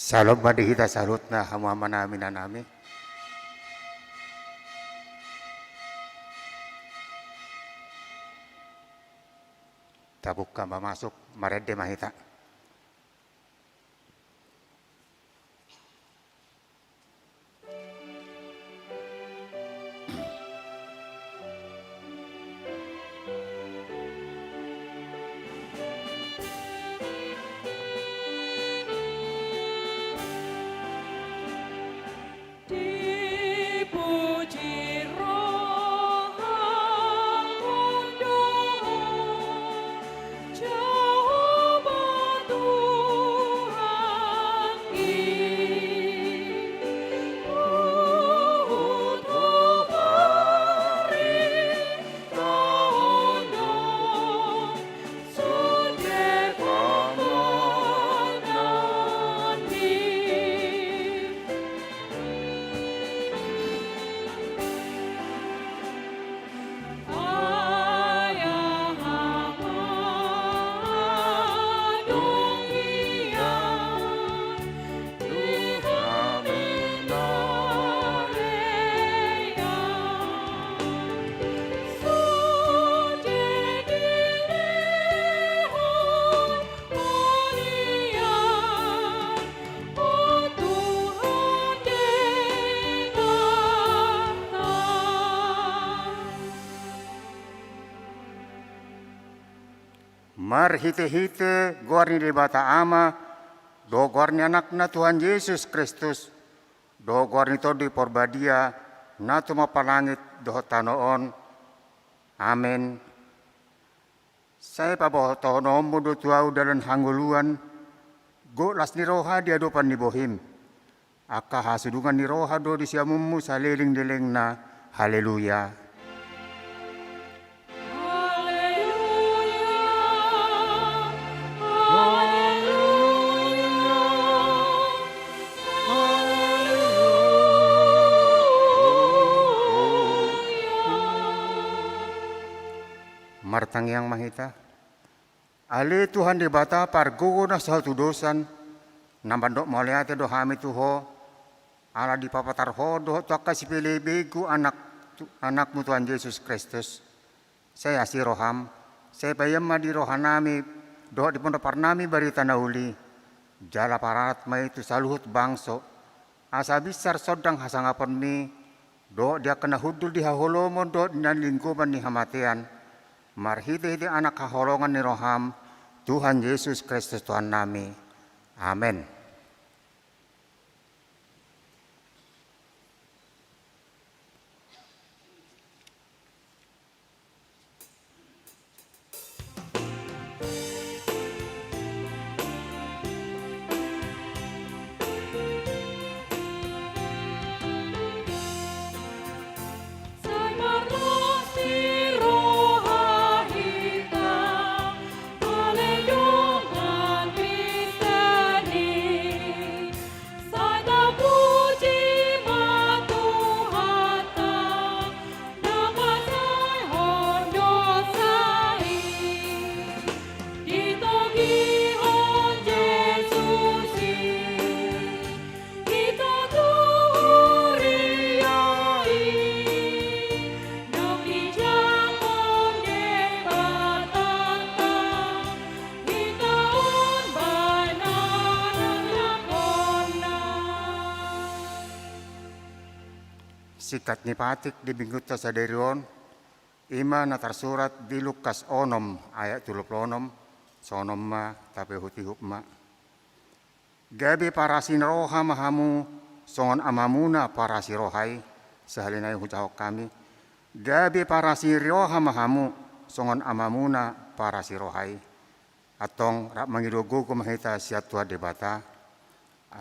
Salog madihita salut na hamama namin na namin. Tabuk ka mamasok, marede mahita. Dipuji Roh Kudus, coba Tuhan untuk beri tolong setiap menanti. Marhite-hite gorni di bata ama, do gorni anakna Tuhan Yesus Kristus, do gorni to di porbadia, na tumapalangit do tanoon. Amen. Saya pabotonom mudo tuau dalam hangguluan, go las ni roha di adopan ni bohim. Aka hasudungan ni roha do di siamumu sa liling-liling na haleluya. Martang yang mahita. Ale Tuhan di bata pargogo na sa tudosan. Nambandok maliate do hami tuho. Ala di papatarho do toka si pilibegu anakmu Tuhan Yesus Kristus. Saya si roham. Saya payama di rohanami. Do di pondok parnami barita nauli. Jala parat may itu saluhut bangso. Asa bisar sodang hasangapan mi. Do dia kena hudul di haholomon do dan lingkupan ni hamatian. Marhite-hite anak kaholongan ni roham, Tuhan Yesus Kristus Tuhan nami. Amin. Sikat ni patik di bingkuta sa derion, ima na tersurat di Lukas 6 ayat 26, sonom ma tapi hutihuk ma. Gabi parasin roha mahamu, songon amamuna parasi rohai, sahalinay hujahok kami. Gabi parasin roha mahamu, songon amamuna parasi rohai. Atong rap mangidogo ko mahita siya tuan debata.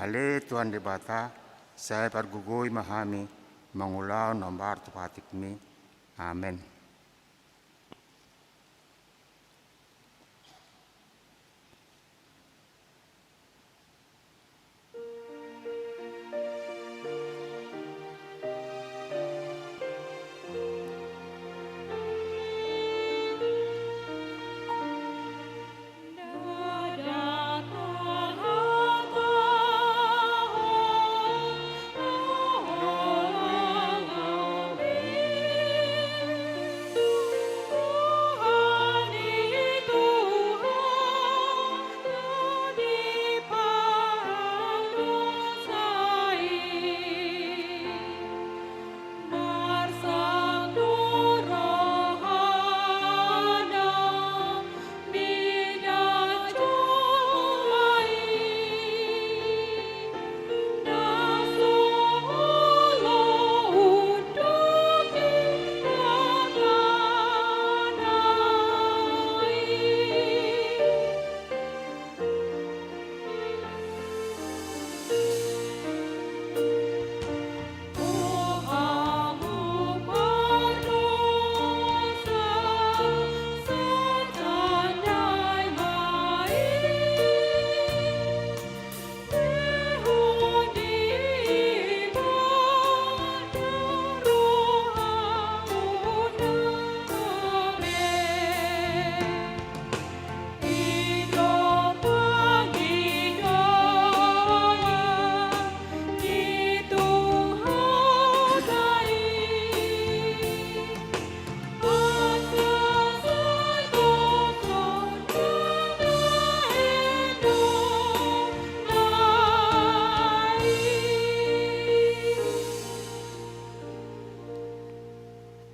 Ale tuan debata, saya pargugoy mahami. Mangulaw nambar tupatik mi. Amen. Nada Tuhan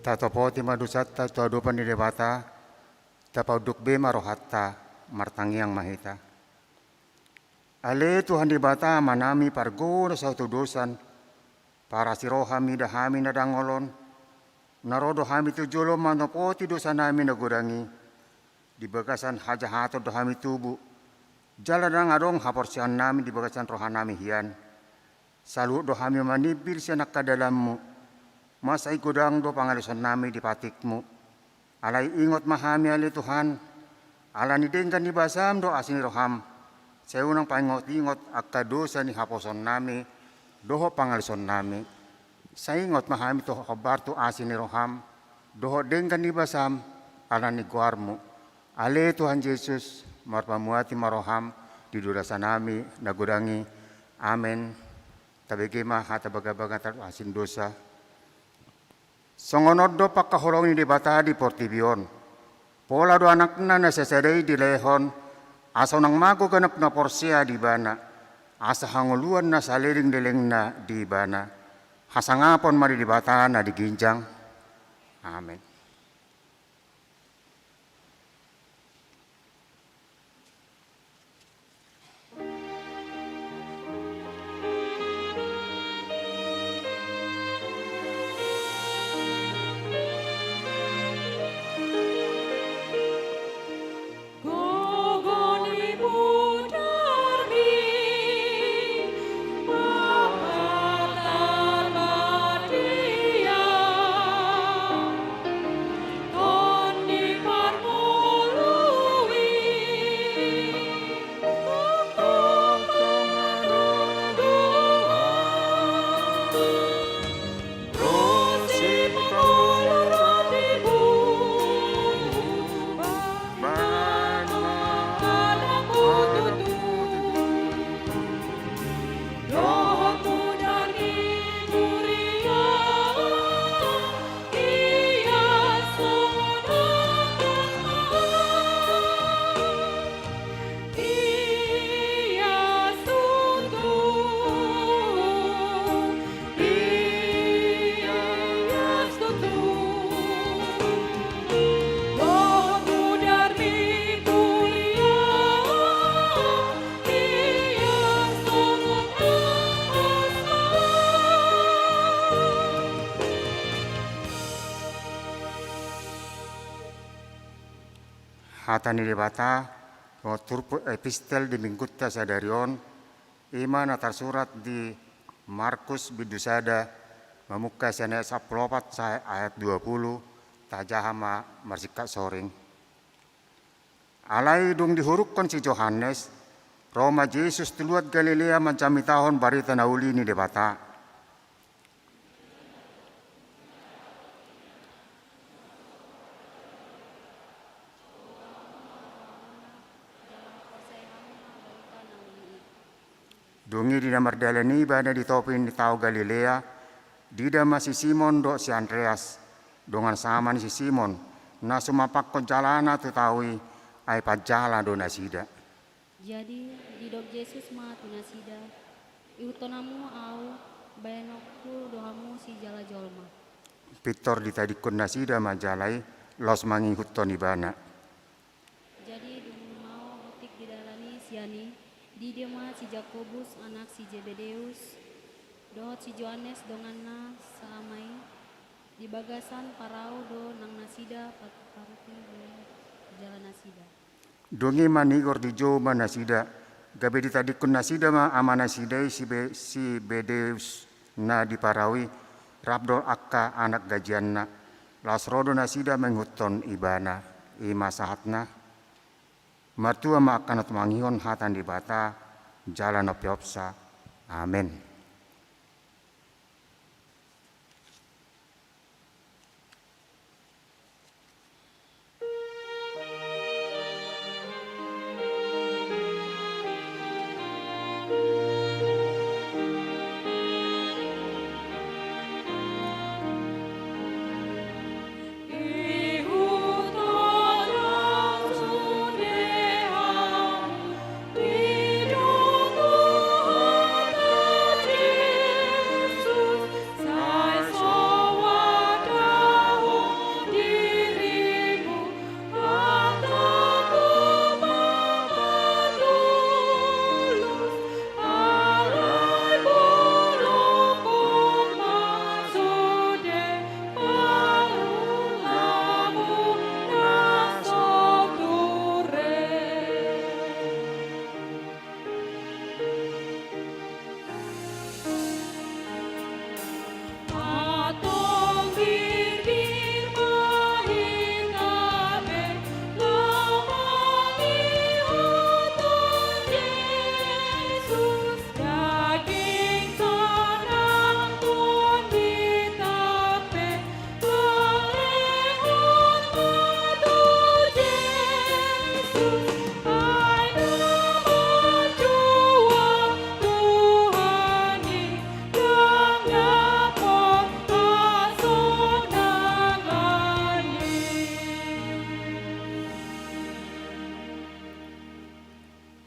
Tatopoti madusatta tuadupan di debata, tapauduk be marohatta, martangiang mahita. Ale Tuhan di bata manami pargo na sa utudusan, para si rohami dahami na dangolon, narodo hami tu jolo manopoti dosa nami nagurangi, di bagasan hajahato dohami tubu, jalan ang adong haporsian nami di bagasan rohanami hian, salu dohami manibil siya nakadalammu, masay gudang do pangalisan nami di patikmu, alay ingot mahami ali Tuhan, ala ni denggan ni basam do asin roham, sa unang paingot-ingot akadosa ni haposon nami, doho pangalison nami. Sa ingot mahami to kabar to asin ni roham, doho denggan ni basam, ala ni guarmu. Ale Tuhan Yesus, marpamuati maroham, didurasa nami, nagudangi. Amen. Tabigima hatabagabaga taro asin dosa. Songonod do pakahulong ni debata di Portibion. Pola do anak na nasasaday di lehon, asaw nang mago ganap na porsya di bana, asa hanguluan na sa liling-liling na di bana, hasangapon mari di bata na di ginjang. Amen. Gogoni budarmi, mapatan matia, toni parmului, rosi pangoloratibu, Hata ni debata, turpu epistel di Mingkutta sadarion, ima na tersurat di Markus bidusada, memuka sana saplopat sa ayat 20, tajahama marsika soring. Alay dung dihurukkan si Yohanes, Roma Yesus tuluat Galilea mencami tahun barita nauli ni debata. Dungi di namar dalani bana di topin di tau Galilea, di dama si Simon do si Andreas, dongan sama ni si Simon, na sumapak kon jalana tu tawi, ay pajala do nasida. Jadi di dok Yesus ma tunasida, iutonamu au bayanokku dohamu si jala jolma. Pitor di tadikun nasida majalai, los mangihutton ibana. Jadi dung mau butik di dalani siani, di dia ma si Jakobus anak si Zebedeus, dohot si Johannes donganna saamai, di bagasan parau do nang nasida parati do jala nasida. Dungi manigor di jo nasida, gabe di tadikun nasida ma ama nasidai si Bedeus na di parawi, rabdol akka anak gajianna, lasrodo nasida menghutton ibana, ima sahatna, martua ma akanat manghihon hatan di bata, jalan opiopsa. Amin.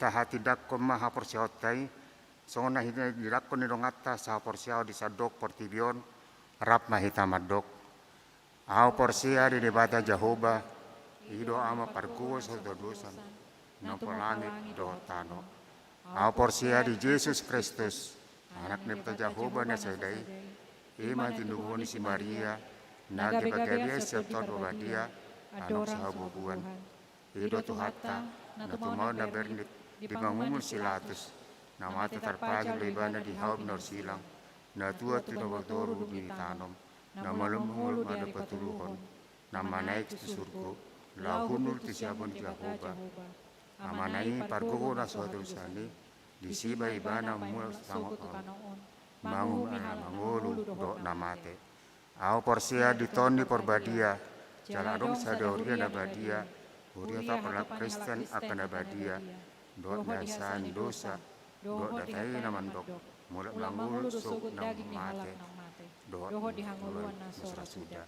hati dakko maha porsiautai, sona hina didakko ni dongata sa porsiau di sadok portibion, rap mahita madok. Au porsia di debata Jehovah, ido ama parguo sa dodosan, nopo langit do tano. Au porsia di Yesus Kristus, anak nepta Jehovah na sedai, ima tinduhuni si Maria, nagi bagabia serta babadia, anak sahabubuan. Ido tuhata, na tumau na bernit, di mangumul silatus, na mata terpaju lebana di haub nor silang, na tua tinobagdoru di tanom, na malumul mada patuluhon, na manaik di surgo, lahunul ti siabon Jehovah, na manai pargugo na suatu sani, di siba ibana mul sama mangu mangulu do namate. Au porsia di toni porbadia, jaladong sadoria na badia, Huria tak pernah Kristen akan abadia, dot nasan dosa, dot datai naman dok, mulut langul sok nang mate, dot dihanguluan nasora sudah.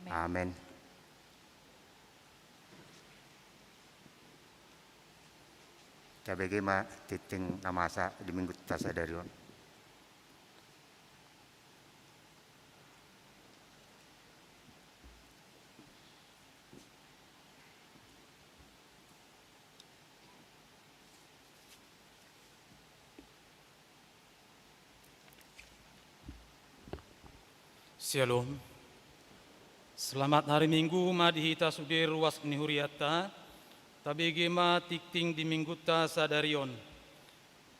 Amin. Kabege ma titing namasa di minggu tasadarion. Shalom. Selamat hari Minggu madihita sudir ruas nihuriata. Tabege ma tikting di mingguta sadarion.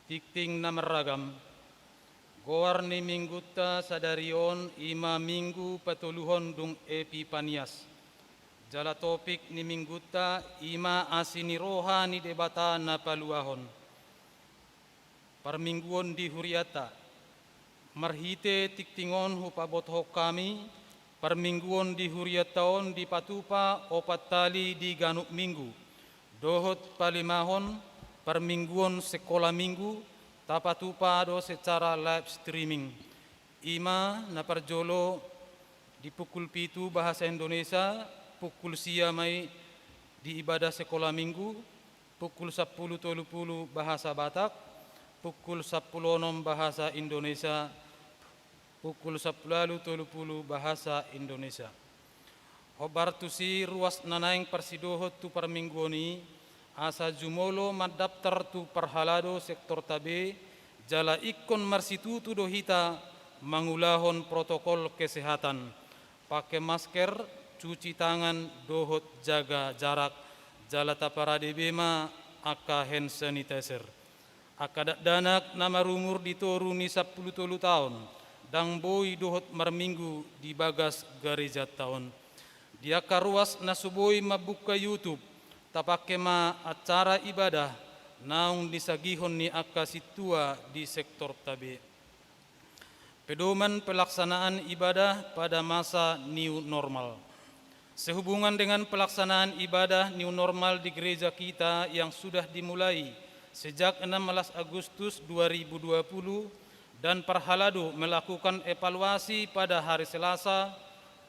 Tikting namaragam. Goar ni mingguta sadarion ima minggu patuluhon dung Epipanias. Jala topik ni mingguta ima asini roha ni debata na paluahon. Parmingguon di huriata. Marhite tiktingon hupabot kami, permingguon di huriat tahun di patupa opat tali di ganuk minggu, dohot palimahon, permingguon sekolah minggu, tapatupa do secara live streaming. Ima na parjolo di pukul 7 bahasa Indonesia, pukul siamai di ibadah sekolah minggu, pukul 10.30 bahasa Batak, pukul 10.06 bahasa Indonesia, pukul 10.30 bahasa Indonesia. Hobar tusi ruas nanaing persidohot tu permingguoni, asa jumolo madaptar tu perhalado sektor tabe, jala ikon marsitutu dohita mangulahon protokol kesehatan, pakai masker, cuci tangan, dohot jaga jarak, jala taparade bema aka hand sanitizer. Akadak danak nama rumur ditoru ni 10 tahun, dang boy dohot marminggu di bagas gereja tahun. Dia karuas nasuboi mabuka YouTube, tapake ma acara ibadah, naung disagihon ni aka situa di sektor tabe. Pedoman pelaksanaan ibadah pada masa new normal. Sehubungan dengan pelaksanaan ibadah new normal di gereja kita yang sudah dimulai sejak 16 Agustus 2020 dan Parhalado melakukan evaluasi pada hari Selasa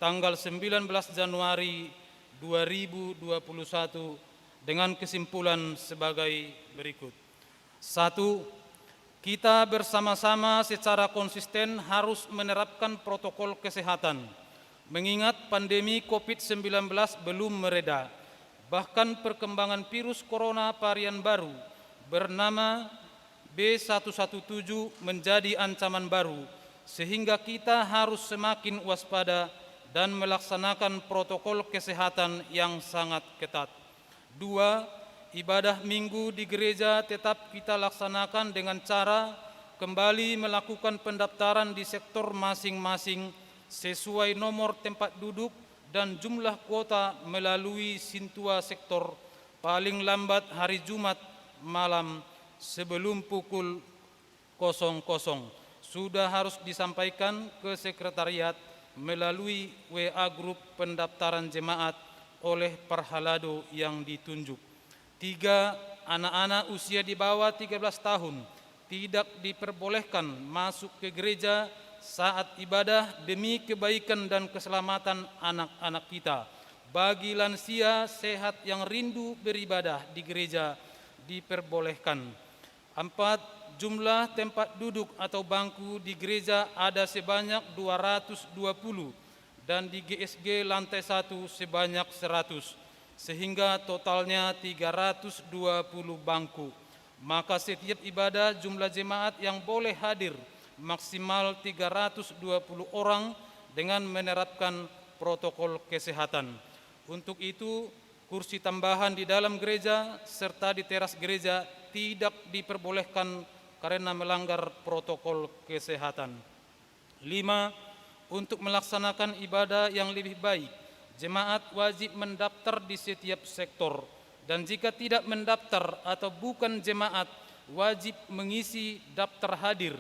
tanggal 19 Januari 2021 dengan kesimpulan sebagai berikut. 1. Kita bersama-sama secara konsisten harus menerapkan protokol kesehatan, mengingat pandemi COVID-19 belum mereda. Bahkan perkembangan virus corona varian baru bernama B117 menjadi ancaman baru, sehingga kita harus semakin waspada dan melaksanakan protokol kesehatan yang sangat ketat. 2. Ibadah minggu di gereja tetap kita laksanakan dengan cara kembali melakukan pendaftaran di sektor masing-masing sesuai nomor tempat duduk dan jumlah kuota melalui Sintua sektor paling lambat hari Jumat malam sebelum pukul 00 sudah harus disampaikan ke sekretariat melalui WA grup pendaftaran jemaat oleh Parhalado yang ditunjuk. 3. Anak-anak usia di bawah 13 tahun tidak diperbolehkan masuk ke gereja saat ibadah demi kebaikan dan keselamatan anak-anak kita. Bagi lansia sehat yang rindu beribadah di gereja, diperbolehkan. 4. Jumlah tempat duduk atau bangku di gereja ada sebanyak 220 dan di GSG lantai 1 sebanyak 100, sehingga totalnya 320 bangku. Maka setiap ibadah jumlah jemaat yang boleh hadir maksimal 320 orang dengan menerapkan protokol kesehatan. Untuk itu, kursi tambahan di dalam gereja serta di teras gereja tidak diperbolehkan karena melanggar protokol kesehatan. 5. Untuk melaksanakan ibadah yang lebih baik, jemaat wajib mendaftar di setiap sektor, dan jika tidak mendaftar atau bukan jemaat, wajib mengisi daftar hadir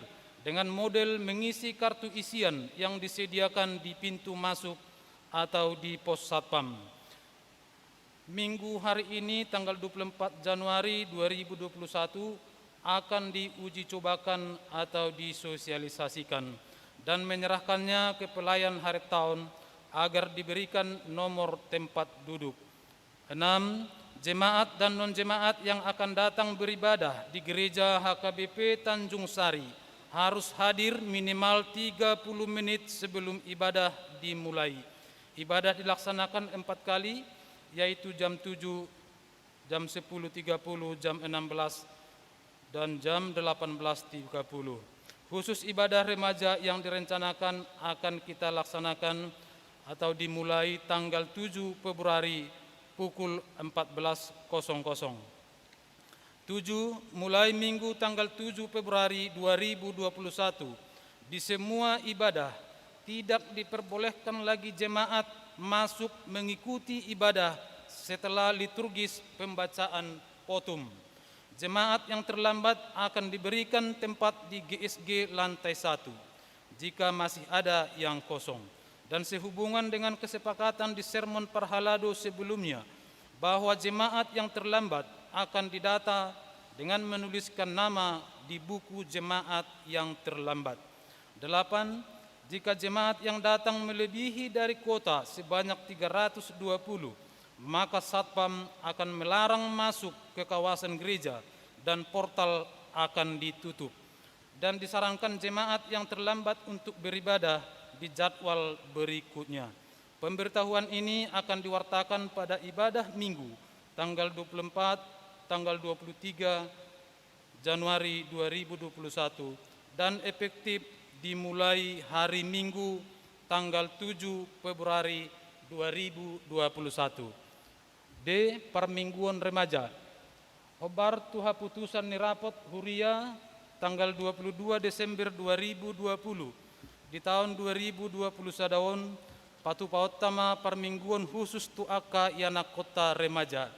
dengan model mengisi kartu isian yang disediakan di pintu masuk atau di pos satpam. Minggu hari ini tanggal 24 Januari 2021 akan diuji cobakan atau disosialisasikan dan menyerahkannya ke pelayan hari tahun agar diberikan nomor tempat duduk. 6. Jemaat dan non-jemaat yang akan datang beribadah di gereja HKBP Tanjung Sari harus hadir minimal 30 menit sebelum ibadah dimulai. Ibadah dilaksanakan 4 kali, yaitu jam 7, jam 10.30, jam 16, dan jam 18.30. Khusus ibadah remaja yang direncanakan akan kita laksanakan atau dimulai tanggal 7 Februari pukul 14.00. 7. Mulai Minggu tanggal 7 Februari 2021, di semua ibadah tidak diperbolehkan lagi jemaat masuk mengikuti ibadah setelah liturgis pembacaan potum. Jemaat yang terlambat akan diberikan tempat di GSG lantai 1 jika masih ada yang kosong. Dan sehubungan dengan kesepakatan di sermon Parhalado sebelumnya bahwa jemaat yang terlambat akan didata dengan menuliskan nama di buku jemaat yang terlambat. 8. Jika jemaat yang datang melebihi dari kuota sebanyak 320, maka satpam akan melarang masuk ke kawasan gereja dan portal akan ditutup. Dan disarankan jemaat yang terlambat untuk beribadah di jadwal berikutnya. Pemberitahuan ini akan diwartakan pada ibadah Minggu tanggal 24, tanggal 23 Januari 2021 dan efektif dimulai hari Minggu tanggal 7 Februari 2021. D. Permingguan remaja. Obar tuha putusan nirapot huria tanggal 22 Desember 2020 di tahun 2020 sadaon patu pautama permingguan khusus tuaka yana kota remaja.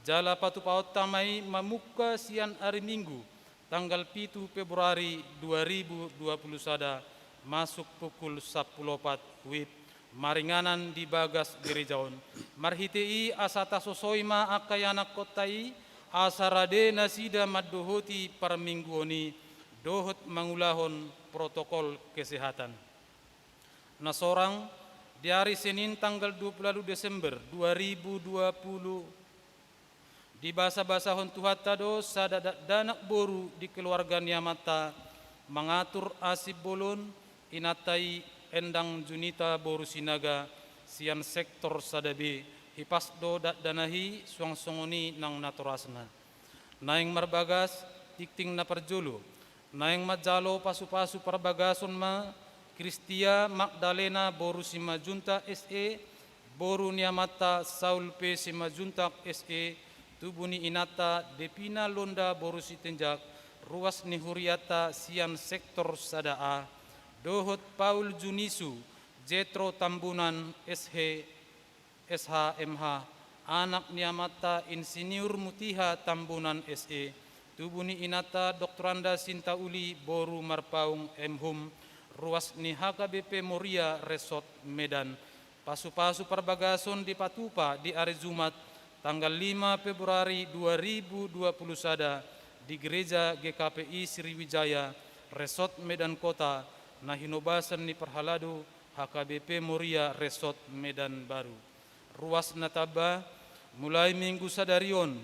Jala patu pautamai mamuka sian hari Minggu tanggal 7 Februari 2020 sada masuk pukul 10.04 WIB maringanan di bagas gerejaon. Marhitei asata sosoima akayana kotai asarade nasida maddohoti permingguoni dohot mangulahon protokol kesehatan. Nasorang di hari Senin tanggal 20 Desember 2020 di basa-basa hontuhatado danak boru di keluarga niamata mengatur asib bolon inatai endang junita boru sinaga sian sektor sadabe hipasdo danahi suang songoni nang naturasna naing marbagas tikting na perjolo naing majalo pasu-pasu perbagason ma Kristia Magdalena boru simajunta SE boru niamata Saul P simajunta SE Tubuni inata Depina Londa borusi tenjak ruas nihuriata sian sektor sadaa dohot Paul Junisu Jetro Tambunan SHMH anak niamata Insinyur Mutiha Tambunan SE Tubuni inata Doktoranda Sintauli boru marpaung Mhum ruas ni HKBP Moria Resort Medan pasu-pasu perbagason di Patupa di hari Jumat tanggal 5 Februari 2020 sada di Gereja GKPI Sriwijaya Resort Medan Kota Nahinobasan ni Parhalado HKBP Moria Resort Medan Baru. Ruas nataba mulai Minggu sadarion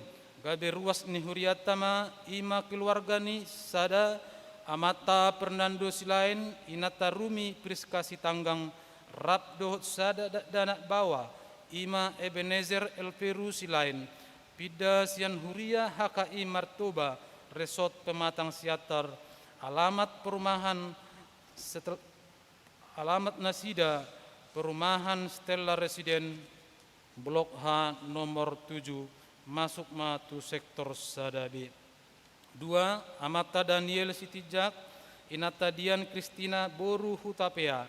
gabe ruas ni huriatama ima keluarga ni sada amata Fernando silain inata rumi priskasi tanggang rap dohot sada danak bawa ima Ebenezer Elperu silain pida sian huria HKI Martoba Resort Pematang Siatar alamat perumahan alamat Nasida perumahan Stella Residen Blok H nomor 7 masuk matu sektor Sadabi. 2. Amata Daniel Sitijak inata Dian Kristina Boru Hutapea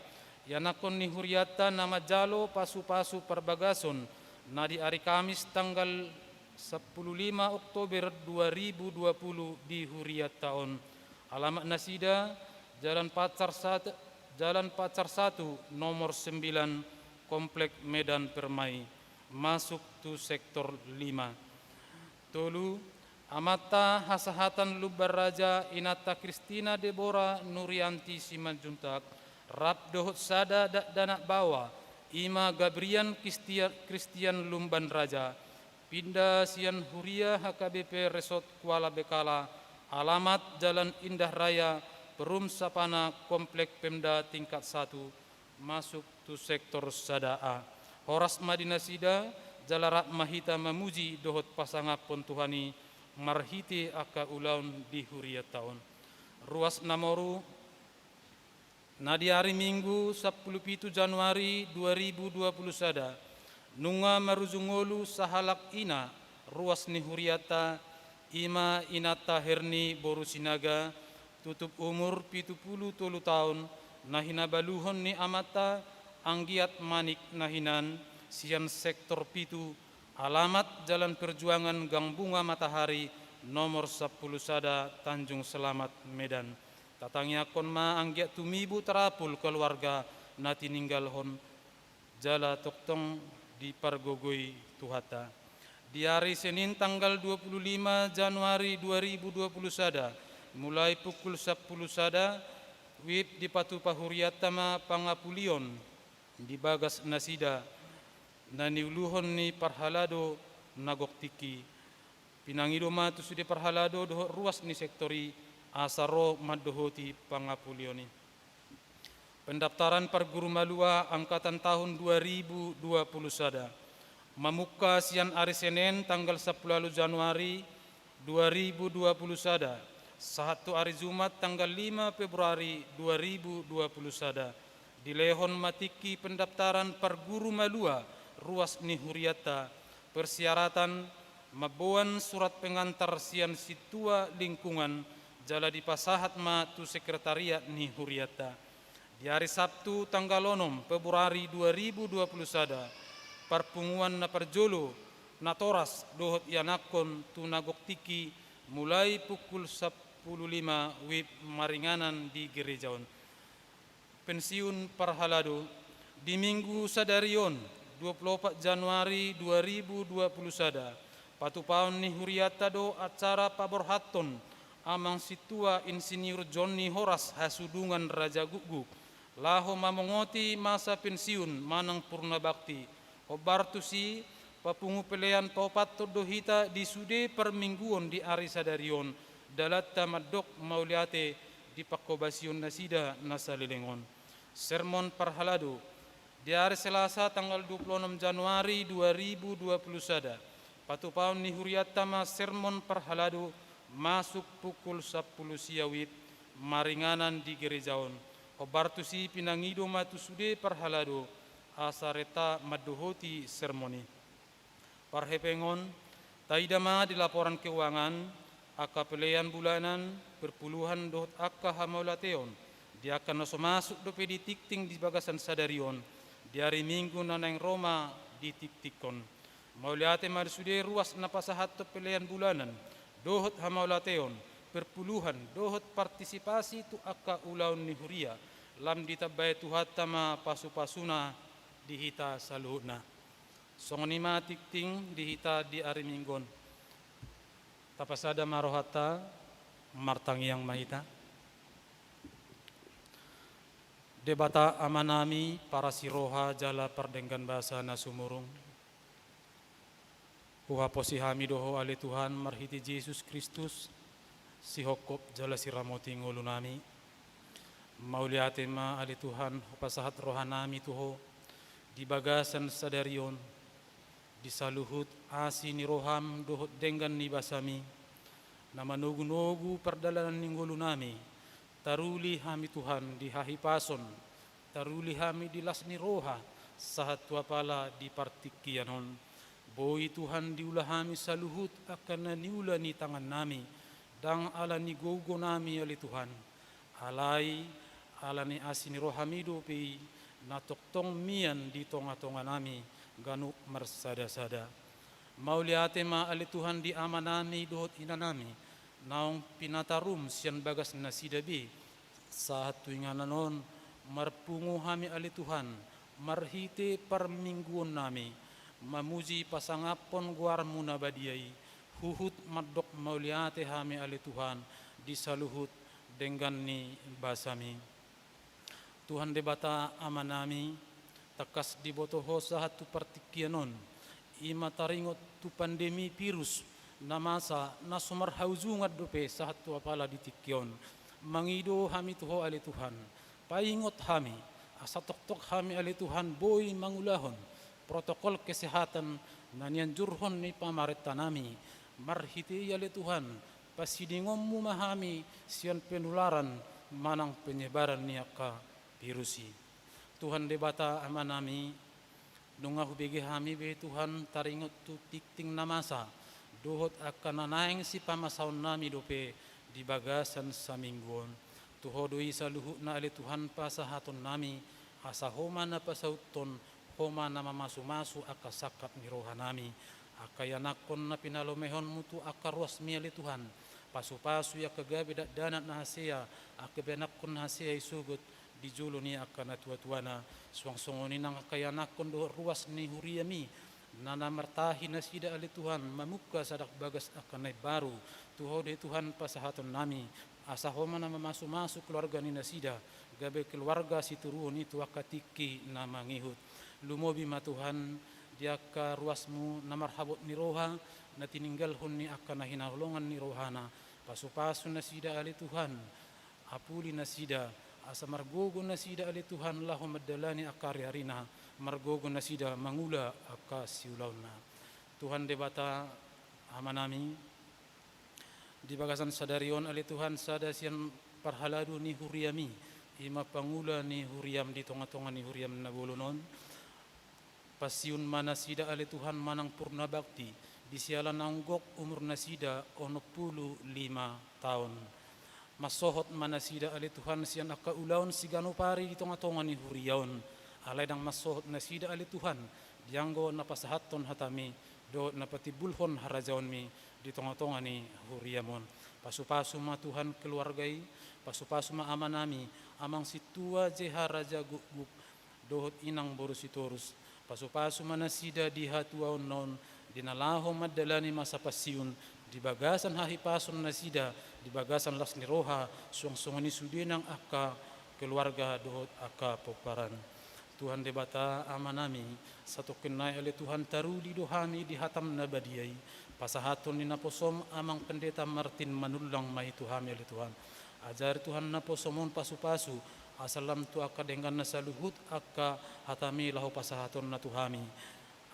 yanakon ni huriata nama jalo pasu-pasu perbagason nadi hari Kamis tanggal 15 Oktober 2020 di huriat tahun alamat Nasida Jalan Pacar 1 nomor 9 Komplek Medan Permai masuk tu sektor 5. Tolu amata hasahatan Lubar Raja inata Kristina Deborah Nurianti Simanjuntak rap dohot sada danak bawa ima Gabrian Kristian Lumban Raja pindah sian huria HKBP Resort Kuala Bekala alamat Jalan Indah Raya Perum Sapana Komplek Pemda tingkat 1 masuk tu sektor Sada A. Horas Madinah Sida Jalarak Mahita Mamuji dohot pasanga pontuhani marhiti aka ulaun di huriat tahun. Ruas Namoru nadi hari Minggu 17 Januari 2020 sada nunga maruzungolu sahalak ina ruas ni huriata ima inata herni borusinaga tutup umur 70 tahun nahina baluhon ni amata anggiat manik nahinan sian sektor pitu alamat Jalan Perjuangan Gang Bunga Matahari nomor 10 sada Tanjung Selamat Medan tatangnya kon ma anggiat tumibu terapul keluarga nati ninggal hon jala toktong di Pargogoi Tuhata di hari Senin tanggal 25 Januari 2020 sada mulai pukul 10 sada wib di Patupa Huriatama Pangapulion di Bagas Nasida na niuluhon ni parhalado nagoktiki pinangido matu sudi parhalado doho ruas ni sektori asaro madohoti Pangapulioni. Pendaftaran perguru malua angkatan tahun 2020 sada memuka sian hari Senin tanggal 10 Januari 2020 sada satu hari Jumat tanggal 5 Februari 2020 sada di Lehon Matiki pendaftaran perguru malua ruas ni huriata persyaratan mabuan surat pengantar sian situa lingkungan jala di pasahat ma tu sekretariat ni huriata di hari Sabtu tanggal 6 Februari 2020 sada perpunguan na perjolo na toras dohot yanakon tu nagoktiki mulai pukul 10.05 wib maringanan di gerejaon pensiun parhalado di minggu sadarion 24 Januari 2020 sada patupaon ni huriata do acara paborhaton amang situa Insinyur Johnny Horas hasudungan Raja Guguk laho mamongoti masa pensiun manang purna bakti obartusi papungu pelean paupat dohita di sude permingguon di ari sadarion dalat tamadok mauliate di pakobasion nasida nasalilengon sermon parhalado di hari Selasa tanggal 26 Januari 2020 sada patupaon ni huriatama sermon parhalado masuk pukul 10 siawit maringanan di gerejaon obartusi pinangido matu sude parhalado asareta madohoti sermoni parhepengon taidama di laporan keuangan aka pelean bulanan berpuluhan dohot aka hamaulateon dia akan masuk dope di tikting di bagasan sadarion di hari Minggu naneng Roma di tiktikon mauliate marsude ruas napasahat pelean bulanan dohot hamaulateon perpuluhan dohot partisipasi tu aka ulaun ni huria lam ditabay tuhatama pasu-pasuna dihita saluhna songonima tikting dihita di ari Minggon tapasada marohata martangiang mahita debata amanami para siroha jala perdenggan bahasa nasumurung Puha posihami doho ali Tuhan marhiti Yesus Kristus si hokop jala si ramoti ngulu nami. Mauliate ma ali Tuhan pasahat rohanami tuho di bagasan sadarion di saluhut asi ni roham dohot denggan ni basami na manugu-nugu perdalanan ni ngulu nami taruli hami Tuhan di hahipason taruli hami di las ni roha sahat tua pala di partikianon boi Tuhan diulahami saluhut akan niula ni tangan nami dang ala ni gogo nami ali Tuhan alai ala ni asini rohamido pi na toktong mian di tonga-tonga nami ganu marsada-sada mauliate ma ali Tuhan di amanami dohot ina nami naong pinatarum sian bagas na sidabi saat tuingananon marpungu hami ali Tuhan marhite parmingguon nami mamuji pasangapon guarmu nabadiai huhut madok mauliate hami ali Tuhan di saluhut dengan ni basami Tuhan debata amanami takas di botoho sahat tu partikianon ima taringot tu pandemi virus namasa na sumar hauzungat dope sahat tu apala di tikyon mangido hami tuho ali Tuhan paingot hami asa tok hami ali Tuhan boy mangulahon protokol kesehatan nanyanjurhon ni pamaretanami marhiti ali Tuhan pasidingom mumahami sian penularan manang penyebaran niaka virusi Tuhan debata amanami nunga hubege hami be Tuhan taringot tu tikting namasa dohot akan nanaeng si pamasaon nami dope di bagasan samingguon tuhodoi saluhut na ali Tuhan pasahaton nami asa homa na pasauton homa na mamasu-masu akasakat ni rohanami akayanakon na pinalomehon mutu akaruas mi ali Tuhan pasu-pasu ya kagabi danat na hasia akabenakon hasia isugut di julo ni akan atua-tuana suang-songoni nang kayanakon do ruas ni huriami nana martahi na sida ali Tuhan mamuka sadak bagas akan naik baru tuho de Tuhan pasahaton nami asa homa na mamasu-masu keluarga ni nasida gabe keluarga si turun itu akatiki na mangihut lumobi ma Tuhan dia ka ruasmu na marhabot ni roha na tininggal hon ni akan na hinahulungan ni rohana pasu-pasu na sida ali Tuhan apuli na sida asa margogo na sida ali Tuhan lahu madalani akari-arina margogo na sida mangula aka siulauna Tuhan debata amanami di bagasan sadarion ali Tuhan sada sian parhaladu ni huriami ima pangula ni huriam di tonga-tonga ni huriam na bulunon pasiun mana sida ali Tuhan manang purna bakti di sialan anggok umur na sida 65 tahun masohot mana sida ali Tuhan sian akaulaon sigano pari di tonga-tonga ni huriaon alay dang masohot na sida ali Tuhan dianggo napasahaton hatami do napatibulhon harajaon mi di tonga-tonga ni huriamon pasu-pasu ma Tuhan keluargai pasu-pasu ma amanami amang situa jeha raja guk dohot inang borusitorus pasu-pasu mana sida di hatuaon non dinalaho madalani masa pasiun di bagasan hahipason na sida di bagasan las ni roha suang-suangani sudinang aka keluarga dohot aka poparan Tuhan debata amanami satu kenai oleh Tuhan tarudi dohami di hatam nabadiai pasahaton ni naposom amang pendeta Martin manulang mai Tuhami oleh Tuhan ajar Tuhan naposomon pasu-pasu asalam tu aka dengan nasaluhut aka hatami lahu pasahaton na Tuhami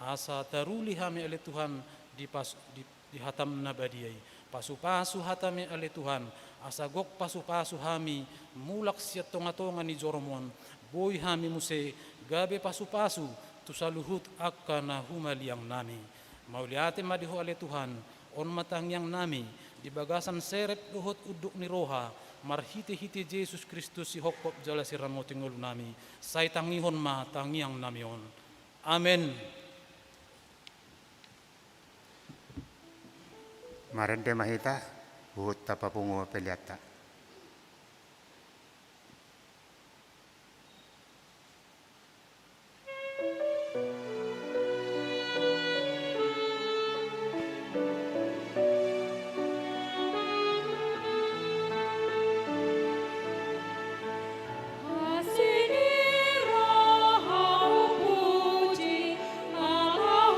asa taruli hami oleh Tuhan di hatam nabadiai pasu-pasu hatami oleh Tuhan asagok pasu-pasu hami mulak siat tonga-tonga ni joromon boy hami muse gabe pasu-pasu tu saluhut akana humaliang nami mauliate madiho oleh Tuhan on matangyang nami di bagasan seret dohot uduk ni roha marhiti-hiti Yesus Kristus si hokop jala si ramotingul nami say tangihon ma tangyang namion amen. Marende mahita, buhut tapapungo peliata. Asini rohau puji Allah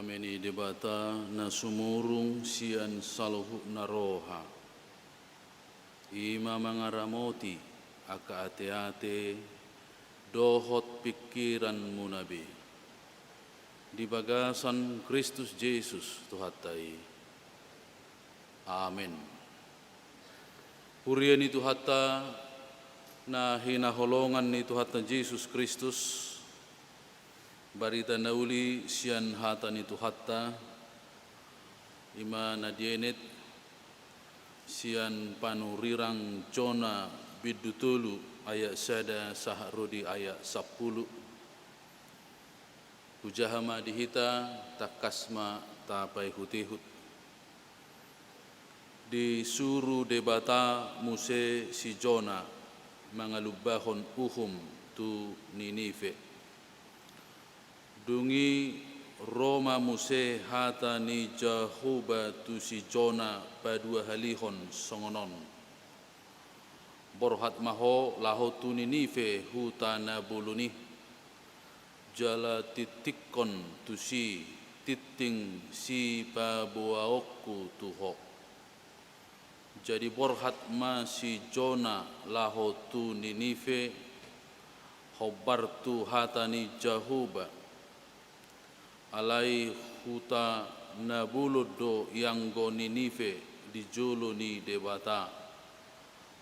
Ameni debata na sumurung sian saluhu na roha. Ima mangaramoti aka ate-ate dohot pikiran munabi. Di bagasan Kristus Yesus Tuhatai. Amin. Purian itu hatta na hinaholongan ni Tuhatta Yesus Kristus. Barita nauli sian hata ni Tuhatta. Ima nadienet sian panurirang Jona bidutulu ayat sada saharudi ayat 10. Hujahama dihita takasma tapai hutihut. Disuruh debata Muse si Jona mangalubahon tu Ninive. Dungi Roma Muse hata ni Jahoba tu si Jona padua halihon songonon. Borhat maho laho tu Ninive hutana buluni. Jala titikon tu si titing si pabuaokku tuho. Jadi borhat ma si Jona laho tu Ninive hobar tu hata ni Jahoba. Alai huta nabuludo yang go Ninive dijulu ni debata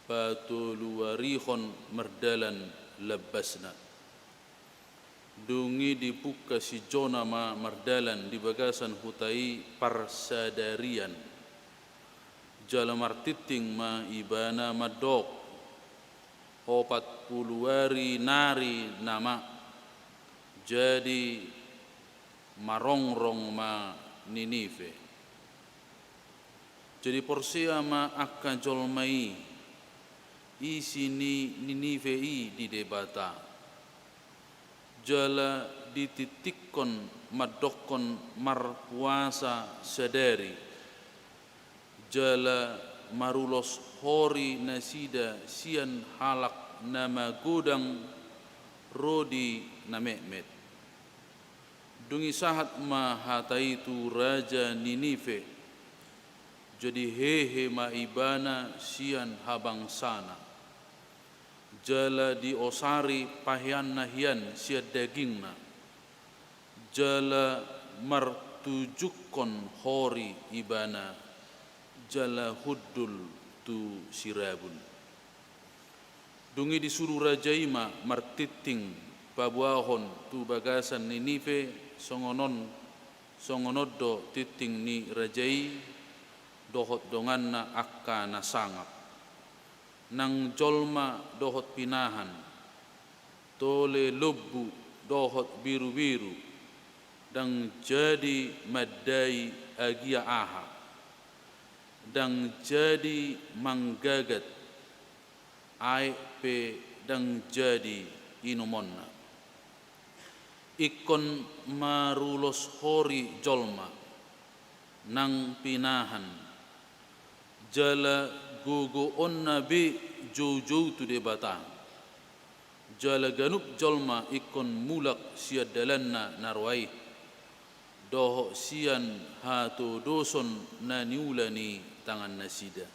patuluarihon merdalan lebasna. Dungi dibuka si Jona ma merdalan di bagasan hutai parsadarian. Jalan martiting ma ibana madok 40 nari nama jadi marongrong ma Ninive. Jadi porsia ma akka jolmai isi ni Ninive i di debata. Jala dititikon madokon marpuasa sedari. Jala marulos hori nasida sian halak nama gudang rodi na Mehmet. Dungi sahat ma hatai tu raja Ninive. Jadi hehe ma ibana sian habang sana. Jala di osari pahian nahian siat dagingna. Jala martujukon hori ibana. Jala huddul tu sirabun. Dungi disuruh raja ima martiting pabuahon tu bagasan Ninive. Songonoddo titing ni rajai dohot donganna akka nasangap. Nang jolma dohot pinahan. Tole lubbu dohot biru-biru. Dang jadi madai agia aha. Dang jadi manggagat. Aipe dang jadi inumonna. Ikon marulos hori jolma nang pinahan jala gugu on nabi jauh-jauh tu debata jala ganup jolma ikon mulak siad dalanna narwai doho sian hatu doson na niulani tangan nasida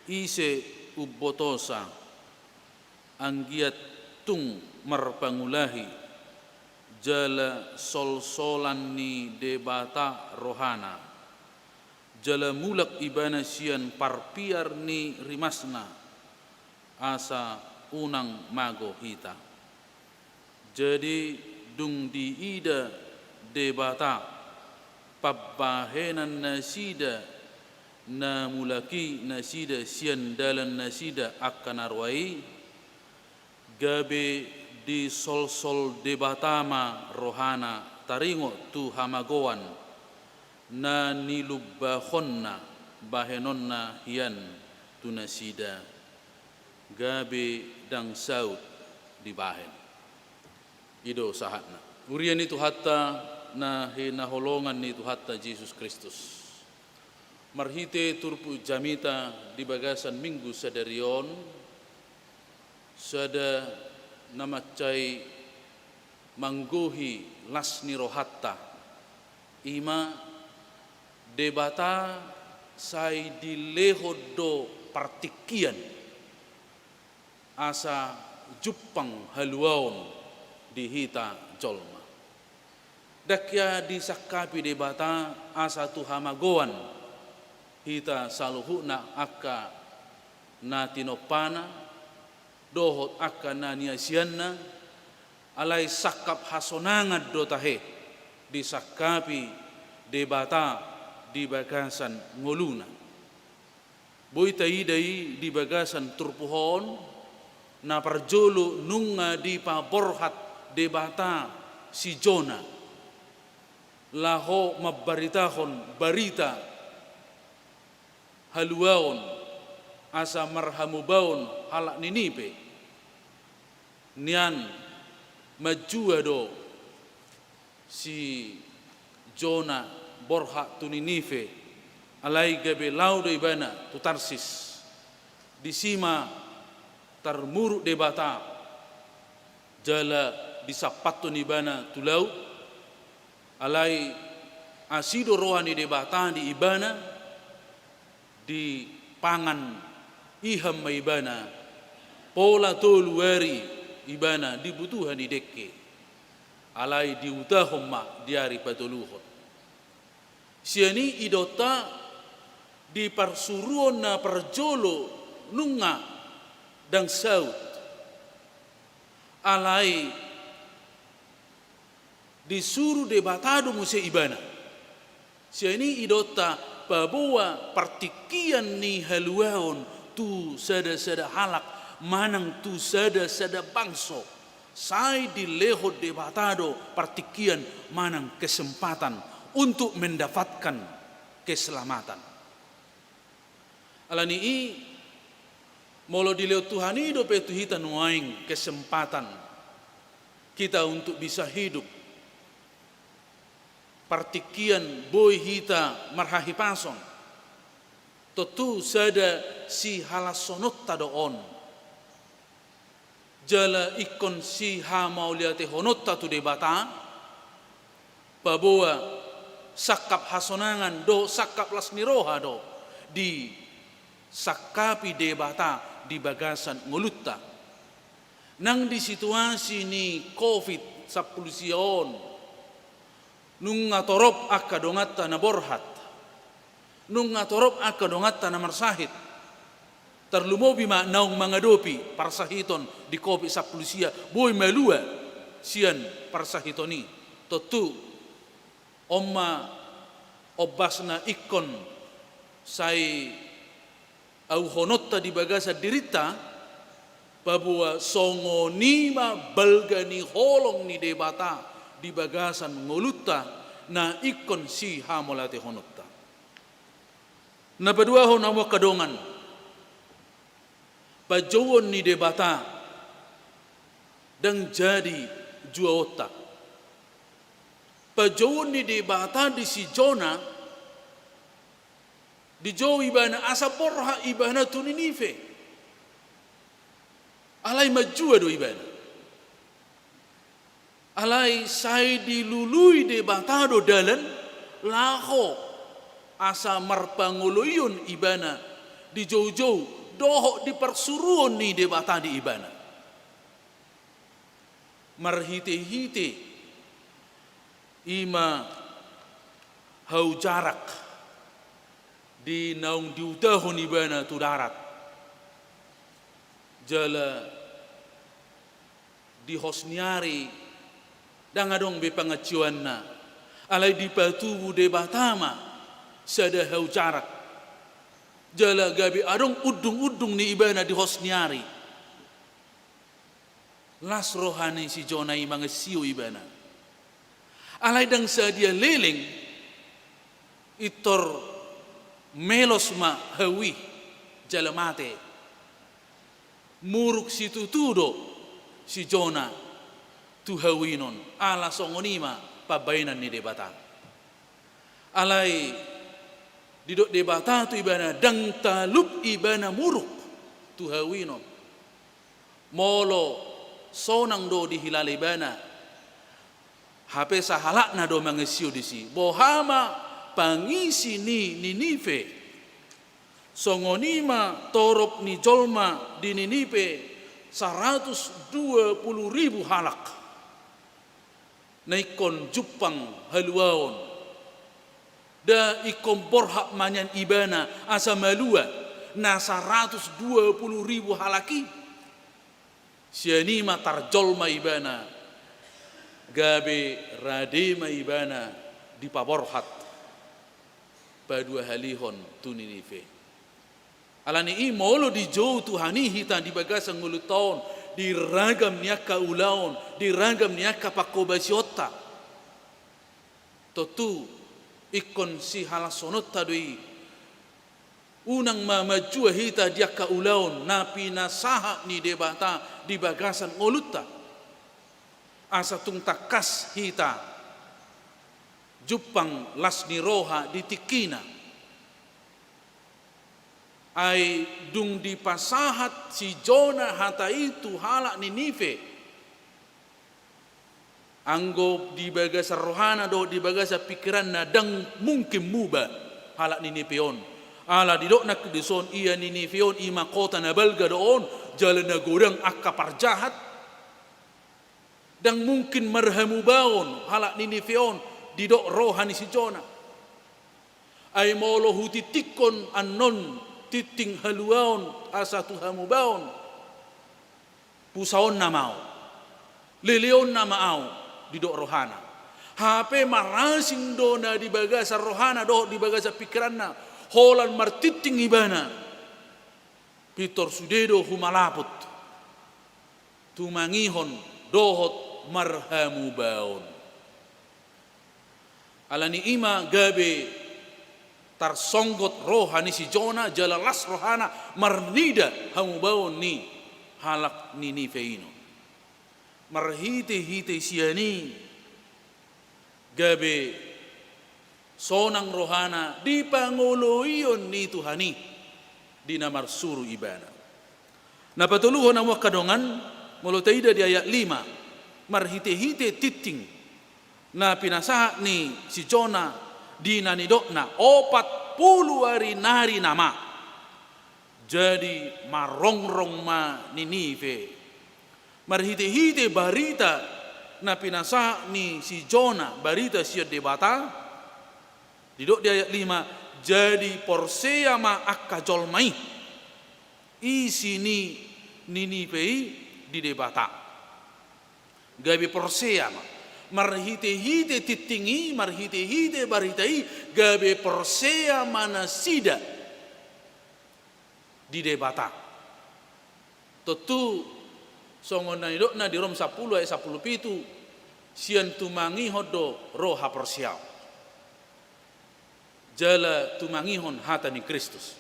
ise ubbotosa anggiat tung marpangulahi jala sol-solan ni debata rohana. Jala mulak ibana sian parpiar ni rimasna. Asa unang mago hita. Jadi dung di ida debata pabbahenan nasida na mulaki nasida sian dalan nasida akan arwai gabe di sol-sol debatama rohana taringo tu hamagoan na nilubahonna bahenonna hian tu nasida gabe dang saut di bahen ido sahatna urian itu hatta na hinaholongan ni tu hatta Yesus Kristus marhite turpu jamita di bagasan minggu sadarion sada namacai mangguhi lasni rohatta Ima debata sai dilehod do partikian asa Jepang haluaon di hita jolma. Dakya disakapi debata asa tu hamagoan hita saluhuna akka na tinopana dohot akka na niasianna alai sakap hasonangat do tahe disakapi debata di bagasan ngoluna. Boy taidai di bagasan turpuhon na parjolo nunga di paborhat debata si Jona laho mabaritahon barita haluaon asa marhamubaon halak Ninipe nian majua do si Jona borha tu Ninive alai gabe laudo ibana tu Tarsis disima termuruk debata jala disapatun ibana tu laut alai asido rohani debata di ibana di pangan iham ibana pola toluari ibana dibutuhan di dekke alai diutahumma diari patuluhon siani idota di parsuruon na perjolo nunga dan saut alai disuruh debatado muse ibana siani idota babawa partikian ni haluaon tu sada halak manang tu sada bangso sai dilehod debatado partikian manang kesempatan untuk mendapatkan keselamatan. Alani i molo dilehod Tuhan hidup itu hita nuaing kesempatan kita untuk bisa hidup. Partikian boy hita marhahi pason totu sada si halasonot tadoon jala ikon si ha mauliate honot tu debata baboa sakap hasonangan do sakap lasniroha do di sakapi debata di bagasan ngolutta nang di situasi ni COVID 10 nung ngatorop akka dongatta na borhat nung ngatorop akka dongatta na marsahit terlumobi ma naung mangadopi parsahiton di kopi sapulusia boy melua sian parsahitoni totu omma obasna ikon sai au honotta di bagasa dirita babua songo nima balgani holong ni debata di bagasan ngolutta na ikon si hamolate honotta na badua hon awa kadongan pajawon ni debata dan jadi juaota pajawon ni debata di si Jona di jauh ibana asa porha ibana tu Ninive alai majua do ibana alai sai dilului debatado dalan laho asa marpanguluyun ibana di jauh-jauh doho di persuruan ni debata di ibana marhite-hite ima hau jarak di naung diutahun ibana tu darat jala di hosniari dan adong be pangacuanna alai di patubu debatama sada hau jarak jala gabi adong udung-udung ni ibana di hosniari las rohani si Jonai mangesiu ibana alai dang sadia leling itor melos ma hawi jala mate muruk si tutudo si Jona tu hawinon ala songonima pabainan ni debata alai didok debata tu ibana dang talup ibana muruk tu hawinon molo sonang do di hilal ibana Hape sahalak na do mangesio disi. Bohama pangisi ni Ninive. Songonima torop ni jolma di Ninive 120.000 halak. Naikon Jepang haluaon. Da ikon borhak manyan ibana asa malua na 120.000 halaki. Sianima tarjolma ibana. Gabe radema ibana di paborhat padua halihon tu Ninive. Alani i molo di jauh Tuhani hita di bagasang nguluton di ragam niaka ulaon di ragam niaka pakobasiota. Totu ikon si halasonot tadui unang mamajua hita dia ka ulaon napi nasaha ni debata di bagasan nguluta. Asa tung takas hita Jepang las niroha di tikina ai dung di pasahat si Jona hata itu halak Ninive anggo di bagasa rohana do di bagasa pikiran nadang mungkin muba halak Niniveon ala di dok nak dison iya Niniveon ima kota nabalga doon jalan nagorang akka parjahat dan mungkin marhamu baon halak Niniveon didok rohani si Jona ay molo hutitikon anon titing haluaon asa tuhamu baon pusaon na mau leleon na mau didok rohana hape marasing dona di bagasa rohana do di bagasa pikiranna holan martiting ibana pitor sudedo humalaput tumangihon dohot marhamu baun. Alani ima gabe tarsonggot rohani si Jona jalalas rohana marnida hamu baun ni halak Ninive ino. Marhite-hite siani gabe sonang rohana di pangoloion ni Tuhani di namar suru ibana. Napatuluhon ang wakadongan mulutaida di ayat 5 marhite-hite titing na pinasaha ni si Jona di nanidokna 40 hari nari nama jadi marongrong ma Ninive marhite-hite barita na pinasaha ni si Jona barita siya debata didok di ayat 5 jadi porsea ma akka jolmai isi ni Ninive di debata gabi porsea marhite-hite titingi marhite-hite baritai gabi porsea mana sida di debata tentu songon na idokna di Rom 10 ayat 17 sian tumangi hodo roha persiau jala tumangihon hata ni Kristus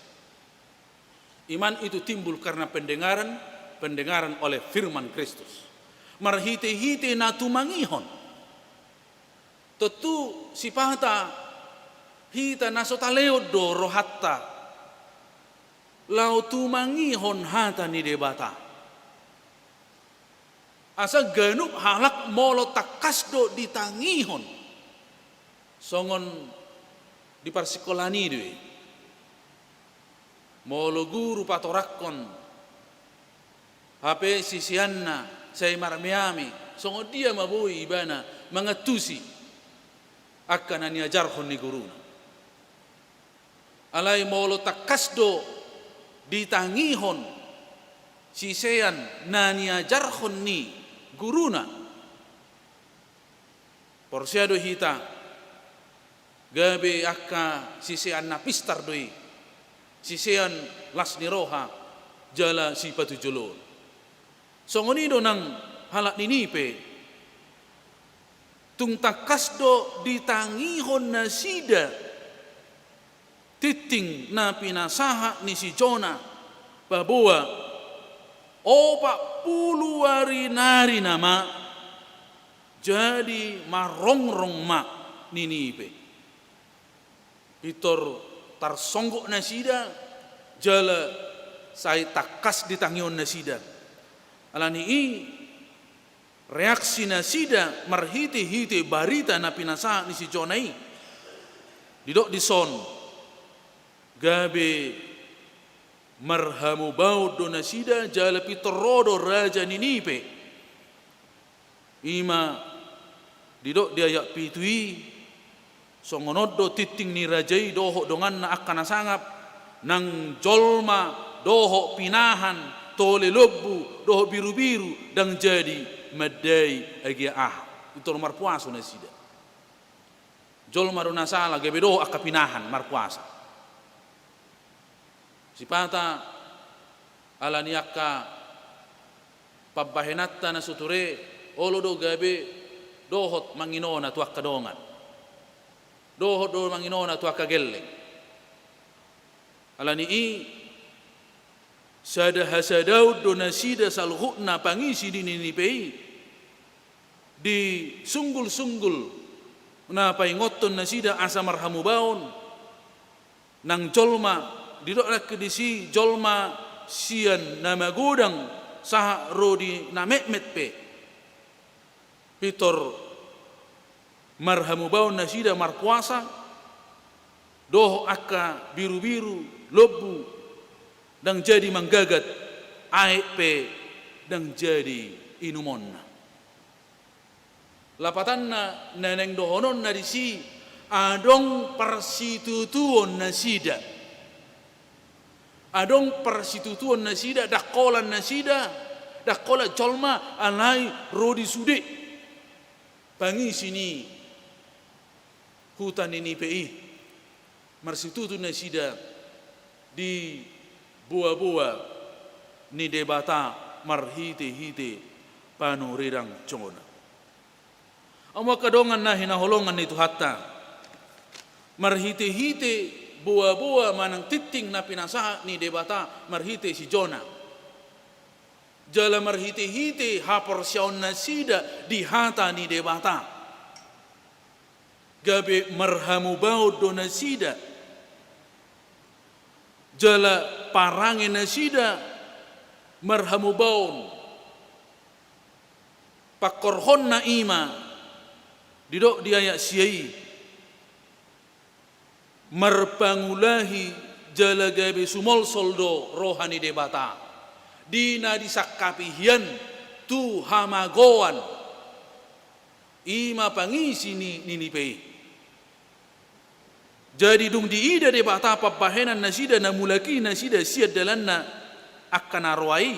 iman itu timbul karena pendengaran oleh firman Kristus marhite-hite na tumangihon tentu sipata hita nasotaleo do rohatta lau tumangihon hata ni debata asa ganup halak molo takas do ditangihon songon di parsikolani doi molo guru patorakon hape sisianna saya marmiami songo dia mabui ibana mangatusi akan aniajarhon ni guruna alai molo takasdo ditangihon sisean naniajarhon ni guruna porsiado hita gabe akka sisean napistar doi sisean las niroha jala si patujulon songonido nang halak Ninive tung takasdo ditangihon na sida titing na pinasaha ni si Jona bahwa 40 hari nari nama jadi marongrong ma Ninive pitor tarsonggok na sida jala sai takas ditangihon na sida alani i reaksi nasida marhiti-hiti barita na pinasa ni si Jonai didok di son gabe marhamu baud do nasida jala pitorodo raja Ninipe ima didok dia yak pitui songonoddo titing ni rajai doho dongan na akan sangap nang jolma doho pinahan tole lobu doho biru-biru dan jadi madai agi itu nomor puasa nasida jolma do nasala gabe doho akka pinahan mar puasa sipata ala niakka pabbahenatta na suture olo do gabe dohot manginona tu akka dongan dohot do manginona tu akka gelle ala ni sada hasadaud do nasida salhutna pangisi di Ninipe di sunggul-sunggul na paingoton nasida asa marhamu baon nang jolma didok nak kedisi jolma sian nama godang sah rodi na mekmet pe pitor marhamu baun nasida mar puasa doh akka biru-biru lobu dan jadi manggagat aek pe dan jadi inumonna lapatanna neneng dohonon na disi adong persitutuon nasida adong persitutuan nasida dakolan nasida dakola colma alai rodi sude pangi sini hutan ini PI marsitutu nasida di buah-buah ni debata marhite-hite panu rirang congona ama kadongan na hinaholongan itu hatta marhite-hite buah-buah manang titing na pinasa ni debata marhite si Jona jala marhite-hite hapor siaon nasida di hata ni debata gabe marhamu baud do nasida jala parangin nasida marhamu baun pakorhon na ima didok diayak siai marpangulahi jala gabe sumol soldo rohani debata dina disakapihian tu hamagoan ima pangisi ni Ninipe jadi dung diida debata pabahenan nasida na mulaki nasida siad dalanna akan arwai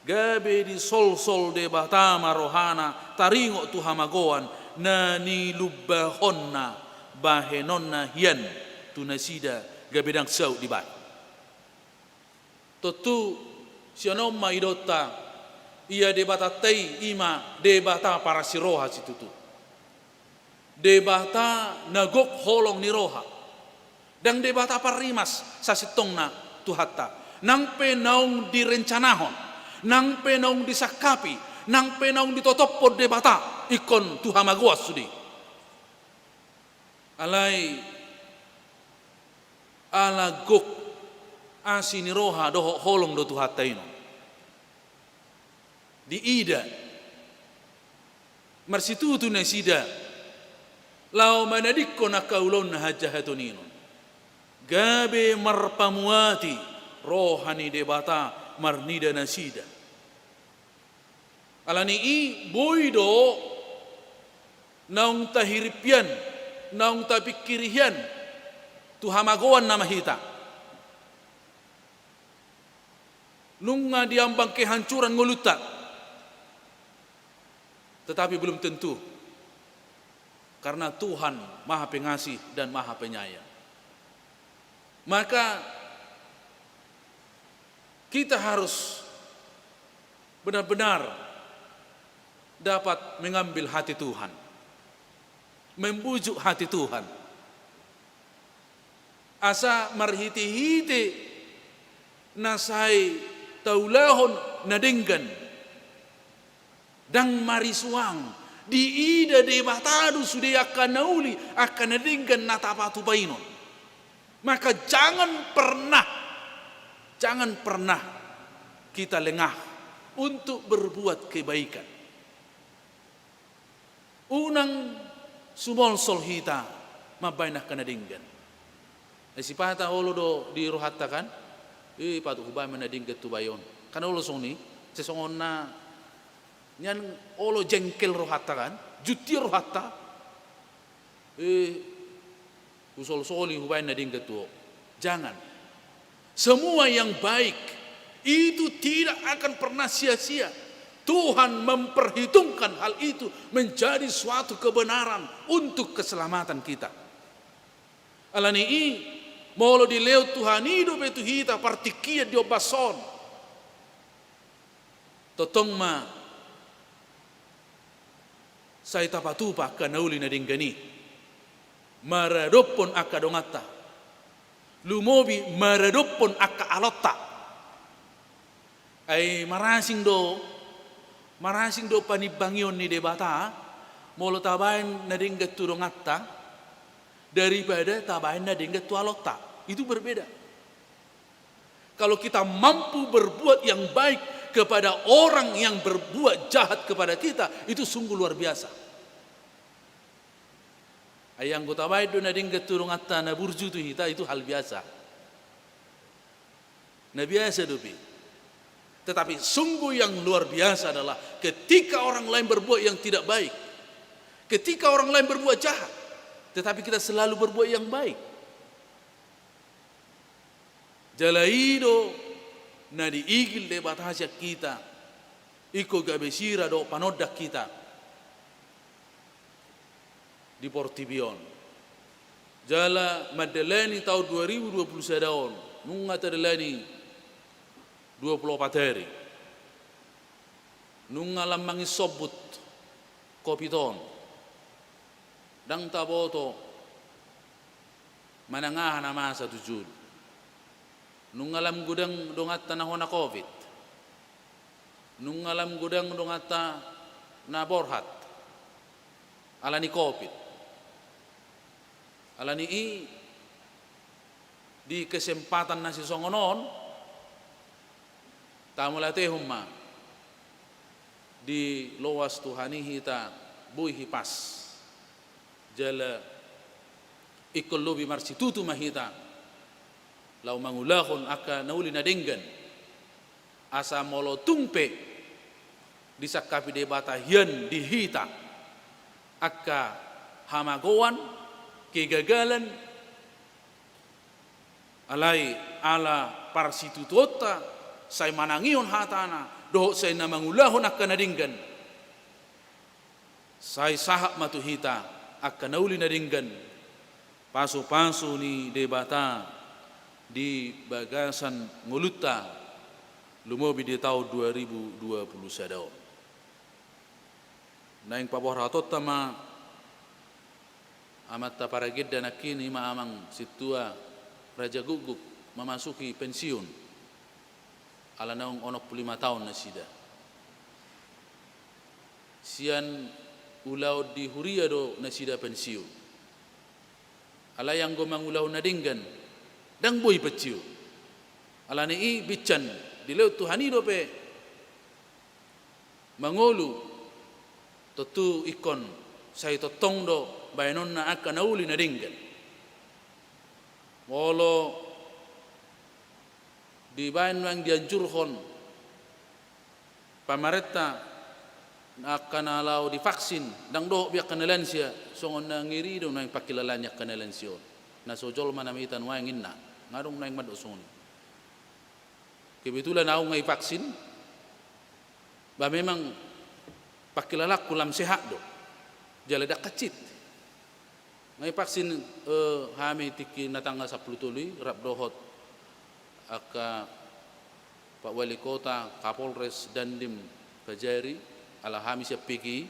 gabe di sol debata marohana taringo tu hamagoan na nilubahonna bahenonna hian tu nasida gabedang sau di bat totu sianom maidota ia debata tei ima debata para siroha situtu debata nagok holong ni roha dan debata parimas sasitongna tu hatta nang penaung direncanahon nang penaung disakapi nang penaung ditotopod debata ikon tu hamagoas sudi alai ala gok asini roha doho holong do tu hatta ino di ida marsitutu nasida lau manadikko nakaulon hajahatuninun gabe marpamuati rohani debata marnida nasida alani i boido naung tahiripian naung tapikirihian tu hamagoan nama hita nunga diambang kehancuran nguluta tetapi belum tentu karena Tuhan Maha Pengasih dan Maha Penyayang maka kita harus benar-benar dapat mengambil hati Tuhan membujuk hati Tuhan asa marhiti-hiti nasai taulahon nadenggan dan marisuang di ida debatadu sudah akan nauli akan nadenggan natapatu bainon maka jangan pernah kita lengah untuk berbuat kebaikan unang sumolsol hita mabainah kana dinggan. Sipata olo do di rohatta kan, patu hubay manadinggat tubayon. Kana olo soni, sesongon na nyan olo jengkel rohatta kan, juti rohatta, usol soli hubay nadinggat tuo. Jangan. Semua yang baik itu tidak akan pernah sia-sia. Tuhan memperhitungkan hal itu menjadi suatu kebenaran untuk keselamatan kita. Alani molo di leo Tuhan hidup itu hita partikia dio bason. Totong ma saya tapatupa kanauli na dinggani. Maradopon aka dongata. Lumobi maradopon aka alotta. Ay marasing do panibangyon ni debata molo tabain na dinggat turungatta daripada tabain na dinggat tualota. Itu berbeda. Kalau kita mampu berbuat yang baik kepada orang yang berbuat jahat kepada kita, itu sungguh luar biasa. Ayang ko tabain do na dinggat turungatta na burju tu hita, itu hal biasa. Na biasa dobi. Tetapi sungguh yang luar biasa adalah ketika orang lain berbuat yang tidak baik, ketika orang lain berbuat jahat, tetapi kita selalu berbuat yang baik. Jalaido na diigil de batasya kita, iko gabesira do panodak kita di Portibion. Jala Madelani tahun 2020 daun, nunga Madelani 24 hari. Nung alamangi sobut kopiton. Dang taboto manangahan na masa tujul. Nung alam gudang dongat na hona COVID. Nung alam gudang dongat na borhat. Alani COVID. Alani di kesempatan nasi songonon tamulate humma di lowas Tuhani hita buih hipas jala ikol lobi marsitutu mahita lau mangulahon aka nauli na dinggan asa molo tungpe disakapi debata hian di hita aka hamagoan kegagalan alai ala parsitutota saya manangion hatana doh saya na mangulahon akan nadinggan saya sahak matuhita akan nauli nadinggan pasu-pasu ni debata di bagasan nguluta lumobi di tahun 2020 sadao naing pabor hatot tama amat taparagid dan akini maamang situa Raja Guguk memasuki pensiun ala naong 5 tahun na sida. Sian ulaw di huria do na sida pensiun. Ala yang gomang ulaw na dinggan dang boy pecio. Ala ni bican di lew Tuhani do pe mangolu totu ikon say totong do bayanon na aka nauli na dinggan. Wolo di bayan yang dianjurkan pamareta akan alau divaksin dang doh biak kenalan sia songon na ngiri do nang pakilalanya kenalan sio na sojol manamitan wa nginna ngadong nang madosoni kebetulan au ngai vaksin ba memang pakilalak kulam sehat do jala dak kecit ngai vaksin hami tiki na tanggal 10 tuli rap dohot aka Pak Wali Kota, Kapolres Dandim Kajari alahami siap pergi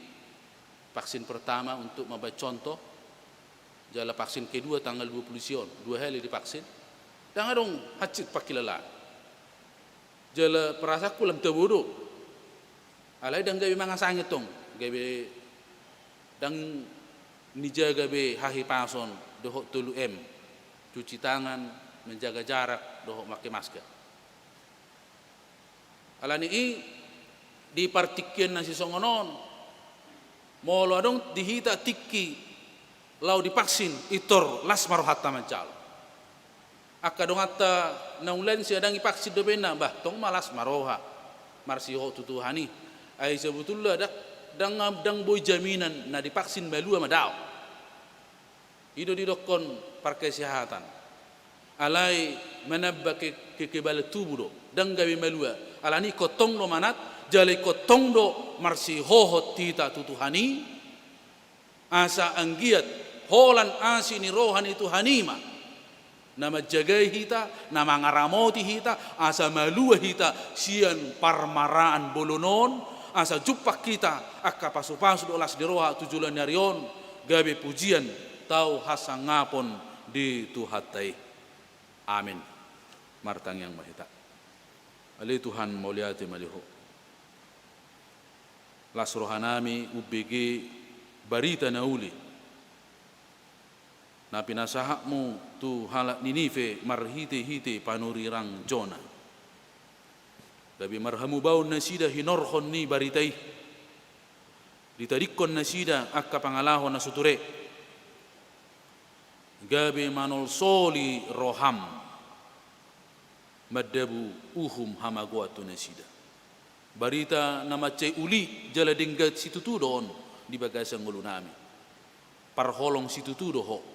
vaksin pertama untuk membuat contoh jala vaksin kedua tanggal 20 sion 2 hari divaksin dan adong hacit pakilala jala perasa kulam tebudu alai dang gabe mangasangit tong gabe dang nija gabe hahi pason dohok tulu cuci tangan menjaga jarak dohok make masker alani di partikian nasi songonon Molo adong dihita tikki lau dipaksin itor las marohatta mancal. Akka dong atta naulen si adang ipaksin do bena bah tong malas maroha marsiho tutuhani. Ai sebetulnya dang boy jaminan na dipaksin balua madao. Ido didokon par kesehatan. Alai menabba ke kebal tubuh do dang gawe malua. Alani kotong do manat jale kotong do marsiho tita tutuhani. Asa anggiat holan asini rohani tuhanima. Nama jagai hita, nama ngaramoti hita, asa malua hita sian parmaraan bolonon, asa jupak kita akka pasu-pasu dolas di roha tujulan nyarion, gabe pujian tau hasangapon di tuhatai. Amin. Martang yang mahita. Ali Tuhan mauliati maliho. Las rohanami ubigi barita nauli. Na pinasahakmu tu halak Ninive marhite-hite panurirang Jona. Tapi marhamu baun nasida hinorhon ni baritai. Ditadikon nasida akka pangalahon na suture. Gabe manol soli roham. Madabu uhum hamaguatu nasida. Barita na macay uli jala dinggat situtu doon di bagasang ulunami. Parholong situtu doho.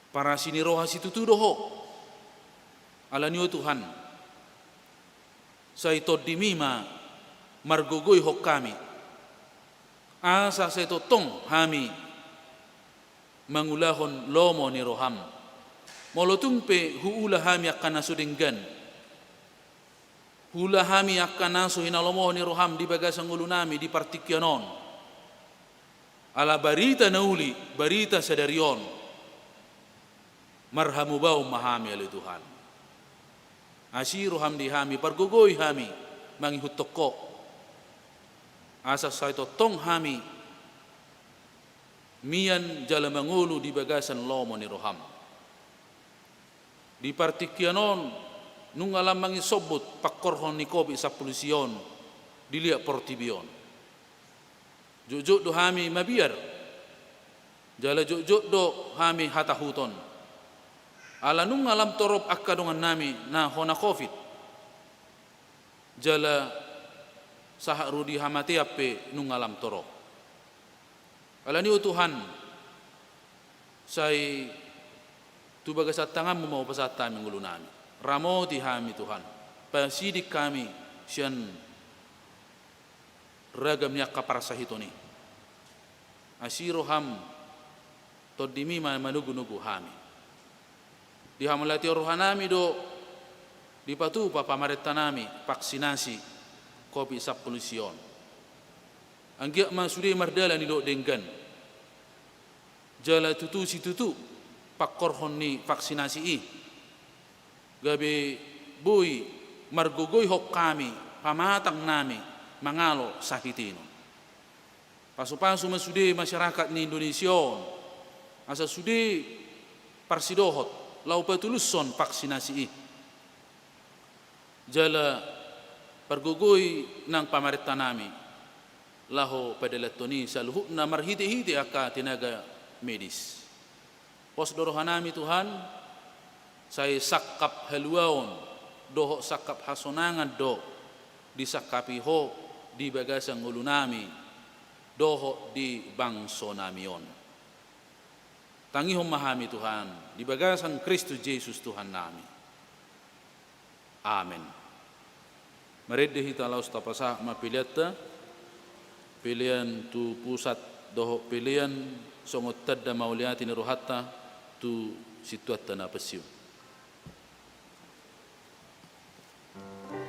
Para sini roha situ tu doho. Alanyo Tuhan. Sa ito dimima margogoy hok kami. Asa sa ito tong hami mangulahon lomo ni roham. Molotung pe huula hami akan nasudinggan. Hula hami akan nasu hinalomo ni roham di bagasang ulo nami di partikyanon. Ala barita nauli, barita sadarion. Marhamu bau mahami oleh Tuhan. Asiru hamdi hami pargogoy hami mangihut toko. Asa saito tong hami mian jala mangulu di bagasan lomo ni roham. Di partikyanon nung alam mangisobut pakorhon ni kobi sa polusion dilihat portibion. Jujuk do hami mabiar. Jala jujuk do hami hatahuton. Ala nung alam torop akka dongan nami na hona COVID. Jala sahak rudi hamati ape nung alam torop. Ala ni Tuhan say tu bagasat tangan mau pasata mingulu nami. Ramoti hami Tuhan. Pasidik kami sian ragam niya kaparasahitoni. Asiro ham todimi manugu-nugu hami. Di hamalati rohanami do di patu pamaretanami vaksinasi COVID sa polusion. Anggiak masudi mardala ni do denggan. Jala tutu si tutu pakorhon ni vaksinasi i. Gabe boy margogoy hok kami pamatang nami mangalo sakitino. Pasu-pasu masudi masyarakat ni Indonesia asa sudi parsidohot lau patuluson vaksinasi i. Jala pargogoy ng pamarita nami laho padalatoni sa luhut na marhiti-hiti akka tinaga medis. Posdorohan nami Tuhan say sakap haluaon doho sakap hasonangan do di sakapi ho di bagasang ulo nami doho di bangso namion. Tangihom mahami Tuhan di bagasan Kristus Yesus Tuhan nami. Amin. Meredde hita laus tapasa mapiliatta pilihan tu pusat doho pilihan songot tadda mauliati ni rohatta tu situata na pasiu. Amen.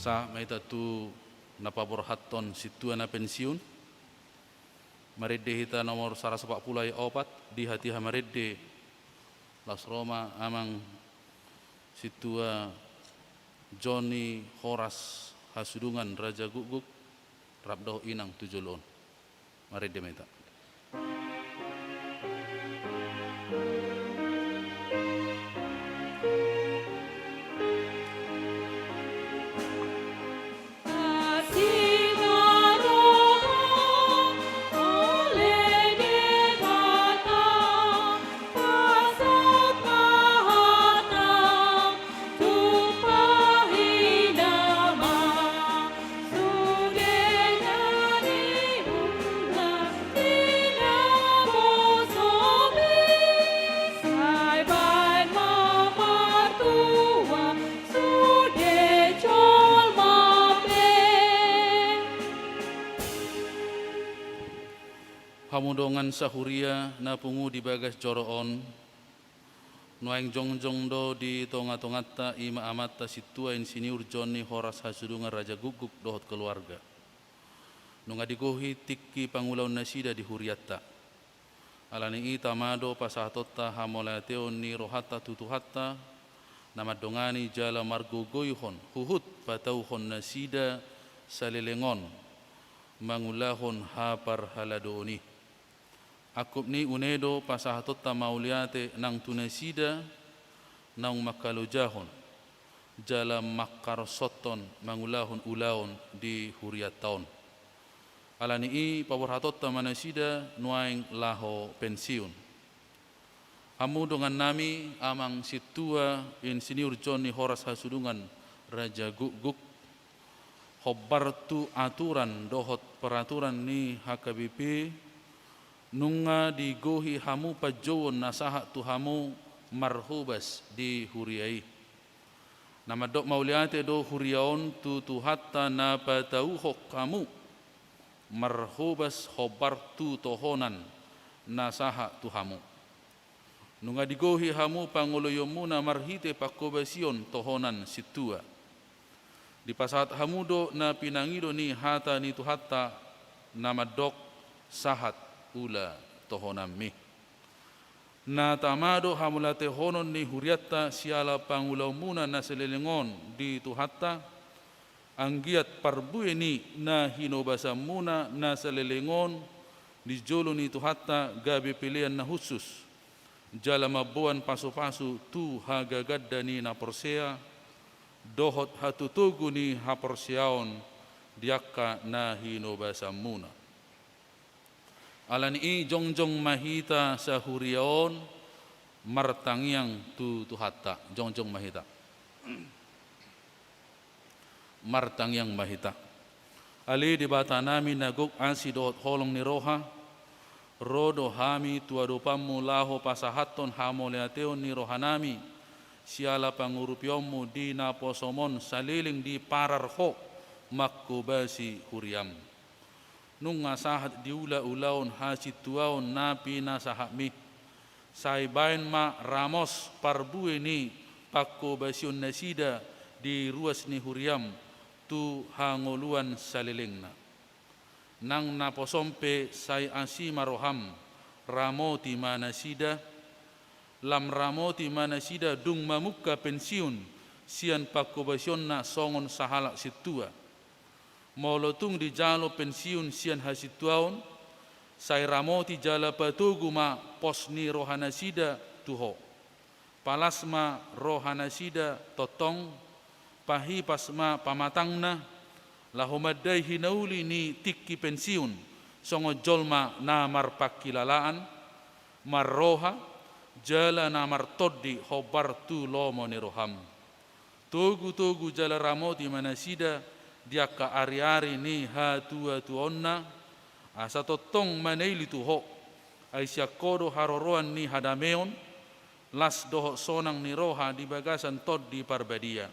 sa maita tu napaborhaton situa na pensiun maredde hita nomor 140 di hati hamaredde Las Roma amang situa Johnny Horas Hasudungan Raja Guguk rabdo inang tujulon maredde meta Kasih maroh oleh debata pasat mahatam tumpahi nama sudena diulang dinamo sobi sai bain mamartua sude col mape. hamudongan sahuria na pungu di bagas joroon nuaing jongjong do di tonga-tongata ima amata situa insinyur Johnny Horas Hasudungan Raja Guguk dohot keluarga nunga digohi tikki pangulaun nasida di huriatta alani ita mado pasahatotta hamolateo ni rohata tutuhatta nama dongani jala margogoyhon huhut patauhon nasida salelengon mangulahon hapar haladoni akup ni unedo pasahatotta mauliate nang tunasida nang makalujahon jala makarsoton mangulahon ulaon di huriataon alani i paborhatotta manasida nuaing laho pensiun amu dengan nami amang situa insinyur Johnny Horas Hasudungan Raja Guguk hobbartu aturan dohot peraturan ni HKBP nunga digohi hamu pajowon nasaha tu hamu marhubas di huriai nama dok mauliate do huriaon tu tuhatta na patauhok kamu marhubas hobbartu tohonan nasaha tu hamu nunga digohi hamu pangoloyomuna marhite pakobasion tohonan situa di pasahat hamudo na pinangido ni hata ni tuhatta nama dok sahat ula tohonan mi na tamado hamulate honon ni huriatta siala pangulaumuna na selelengon di tuhatta anggiat parbueni na hinobasa muna na selelengon di jolo ni tuhatta gabi pilihan na khusus jala mabuan pasu-pasu tu hagagadda ni na porsea dohot hatutugu ni haporseaon diakka na hinobasa muna alani i jongjong mahita sa huriaon martangiang tu tuhatta jongjong mahita martangiang mahita ali di bata nami naguk ansi dohot holong ni roha rodo hami tuadupamu laho pasahaton hamoleateon ni rohanami siala pangurupiomu di naposomon saliling di pararho makkubasi huriam nung ngasahat diula-ulaon hasituaon napi nasahami saibain ma ramos parbueni pakkubasion nasida di ruas ni huriam tu hangoluan salilingna nang naposompe sai asima roham ramoti manasida lam ramoti manasida dung mamukka pensiun sian pakkubasion na songon sahala situa molotung di jalo pensiun sian hasituaon sai ramoti jala patugu ma posni rohanasida tuho palasma rohanasida totong pahi pasma pamatangna lahumadai hinauli ni tikki pensiun songo jolma namar pakilalaan marroha jala namar toddi hobar tu lomo ni roham tugu jala ramoti manasida diaka ari-ari ni hatua tuonna asa totong manaili tuho aisya kodo haroroan ni hadameon las doho sonang ni roha di bagasan tod di parbadia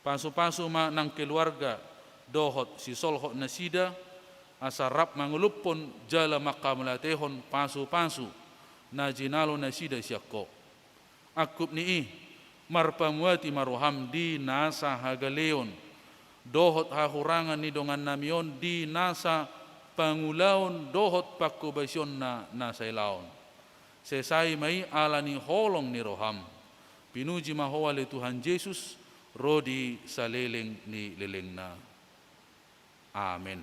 pasu-pasu ma nang keluarga dohot si solhot nasida asa rap mangulupon jala makamulatehon pasu-pasu na jinalo nasida syakko akup ni marpamuati maroham di nasa hagaleon dohot hahurangan ni dongan namion di nasa pangulaon dohot pakubasion na nasailaon. Sesai mai alani holong ni roham. Pinuji mahoa le Tuhan Yesus rodi saleleng ni lelengna. Amin.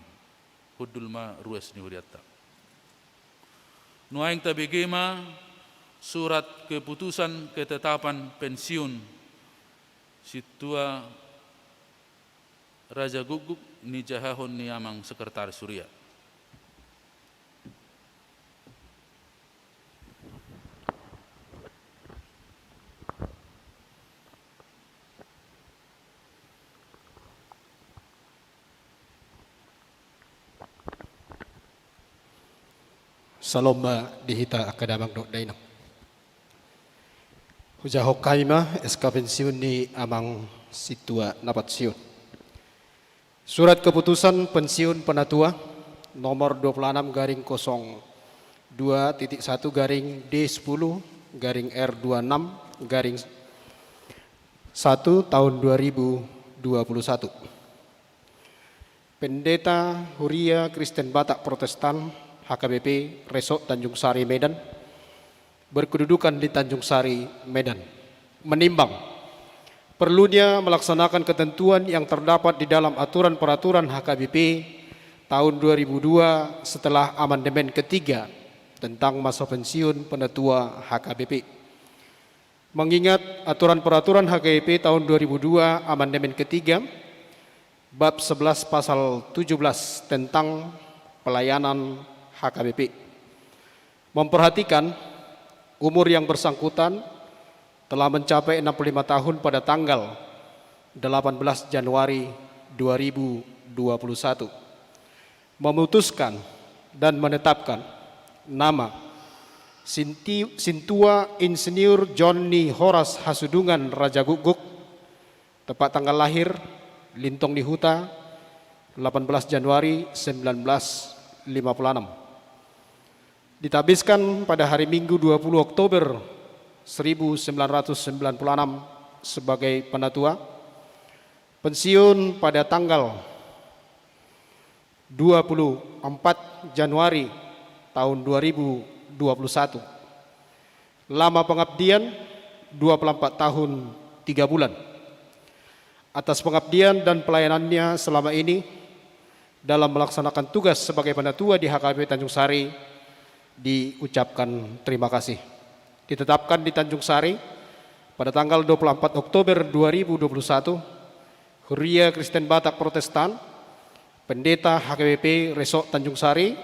Hudulma ruas ni huriata. Nuaing tabegema surat keputusan ketetapan pensiun situa Raja Guguk ni jahahon ni amang sekretaris Surya. Salomba dihita akadamang dok dainang. Huja hokaima SK pensiun ni amang situa napat siun. Surat keputusan pensiun penatua nomor 26-2-1-R26-1 tahun 2021. Pendeta Huria Kristen Batak Protestan HKBP Resok Tanjung Sari Medan berkedudukan di Tanjung Sari Medan menimbang perlunya melaksanakan ketentuan yang terdapat di dalam aturan peraturan HKBP tahun 2002 setelah amandemen ketiga tentang masa pensiun penatua HKBP. Mengingat aturan peraturan HKBP tahun 2002 amandemen ketiga bab 11 pasal 17 tentang pelayanan HKBP memperhatikan umur yang bersangkutan telah mencapai 65 tahun pada tanggal 18 Januari 2021, memutuskan dan menetapkan nama Sintua Insinyur Johnny Horas Hasudungan Raja Guguk, tepat tanggal lahir Lintong di Huta 18 Januari 1956. Ditabiskan pada hari Minggu 20 Oktober 1996 sebagai penatua, pensiun pada tanggal 24 Januari tahun 2021. Lama pengabdian 24 tahun 3 bulan. Atas pengabdian dan pelayanannya selama ini dalam melaksanakan tugas sebagai penatua di HKBP Tanjung Sari diucapkan terima kasih. Ditetapkan di Tanjung Sari pada tanggal 24 Oktober 2021, Huria Kristen Batak Protestan, Pendeta HKBP Resok Tanjung Sari,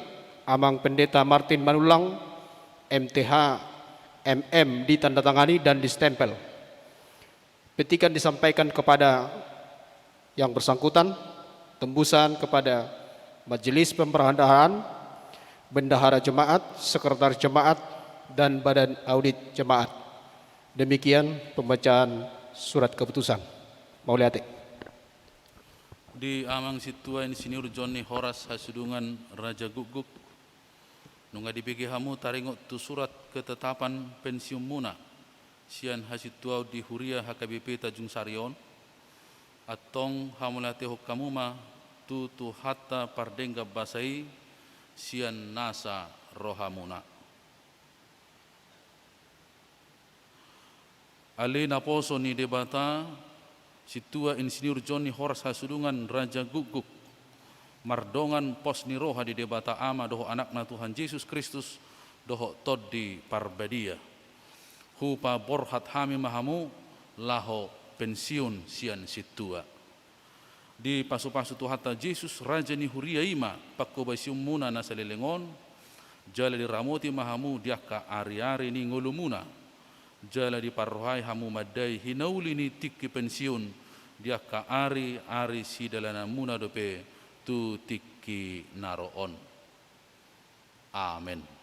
Amang Pendeta Martin Manulang, MTH MM ditandatangani dan distempel. Petikan disampaikan kepada yang bersangkutan, tembusan kepada Majelis Pemberandahan, Bendahara Jemaat, Sekretaris Jemaat, dan Badan Audit Jemaat. Demikian pembacaan surat keputusan. Mauliate. Di amang situa Insinyur Johnny Horas Hasudungan Raja Guguk, nunga dipigi hamu taringot tu surat ketetapan pensiun muna sian hasitua di Huria HKBP Tanjung Sarion, atong hamulate hokamuma tu hatta pardengga basai sian nasa rohamuna. Ali naposo ni debata situa Insinyur Johnny Horas Hasudungan Raja Guguk mardongan pos ni roha di debata ama doho anakna Tuhan Yesus Kristus doho toddi parbadia hupa borhat hami mahamu laho pensiun sian situa di pasu-pasu Tuhata Yesus Raja ni Huria ima pakobasium muna nasalelengon jala di ramoti mahamu diaka ari-ari ni ngolumuna jala di parrohai hamu madai hinauli ni tikki pensiun diaka ari-ari sidalana muna dope tu tikki naroon. Amin.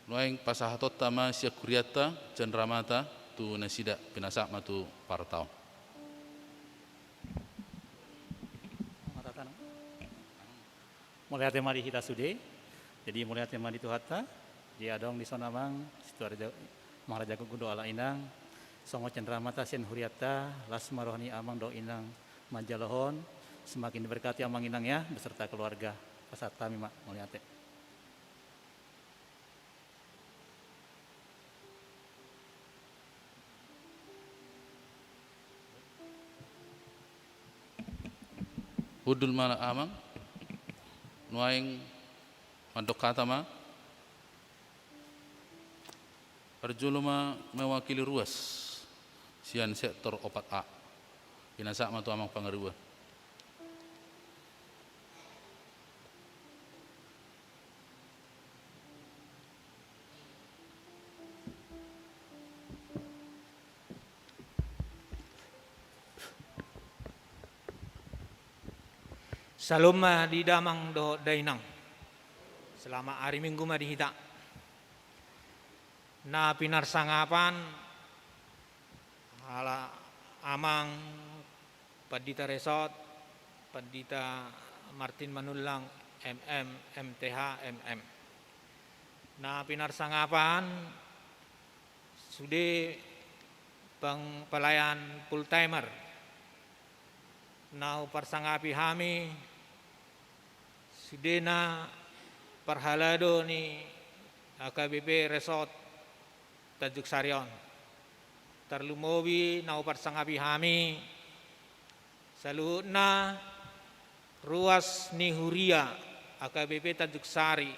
Noeng pasahatot tama sia kuriata cenramata tu nasida pinasak matu partau. mulai tema di hita sude, jadi mulai tema di tuhata, dia dong di sonamang, situ ada Maharaja Gugudo ala inang, songo cendramata sen huriata, las marohani amang do inang majalohon, semakin diberkati amang inang ya, beserta keluarga, pasat kami mak muliate. Hudul mala amang, nuaing mandokatama, Arjuluma mewakili ruas sian sektor 4A. Pinasak matu amang pangarua. Salom di damang do dainang. Selama hari Minggu di hita. Na pinarsangapan ala amang Padita Resort, Padita Martin Manulang, MTH, Na pinarsangapan sudah pang pelayan full timer. Na parsangapi hami sudah na parhalado ni AKBP Resort Tajuk Sarion. Tarlumowi na parsangapi hami saluhut na ruas ni Huria AKBP Tajuk Sari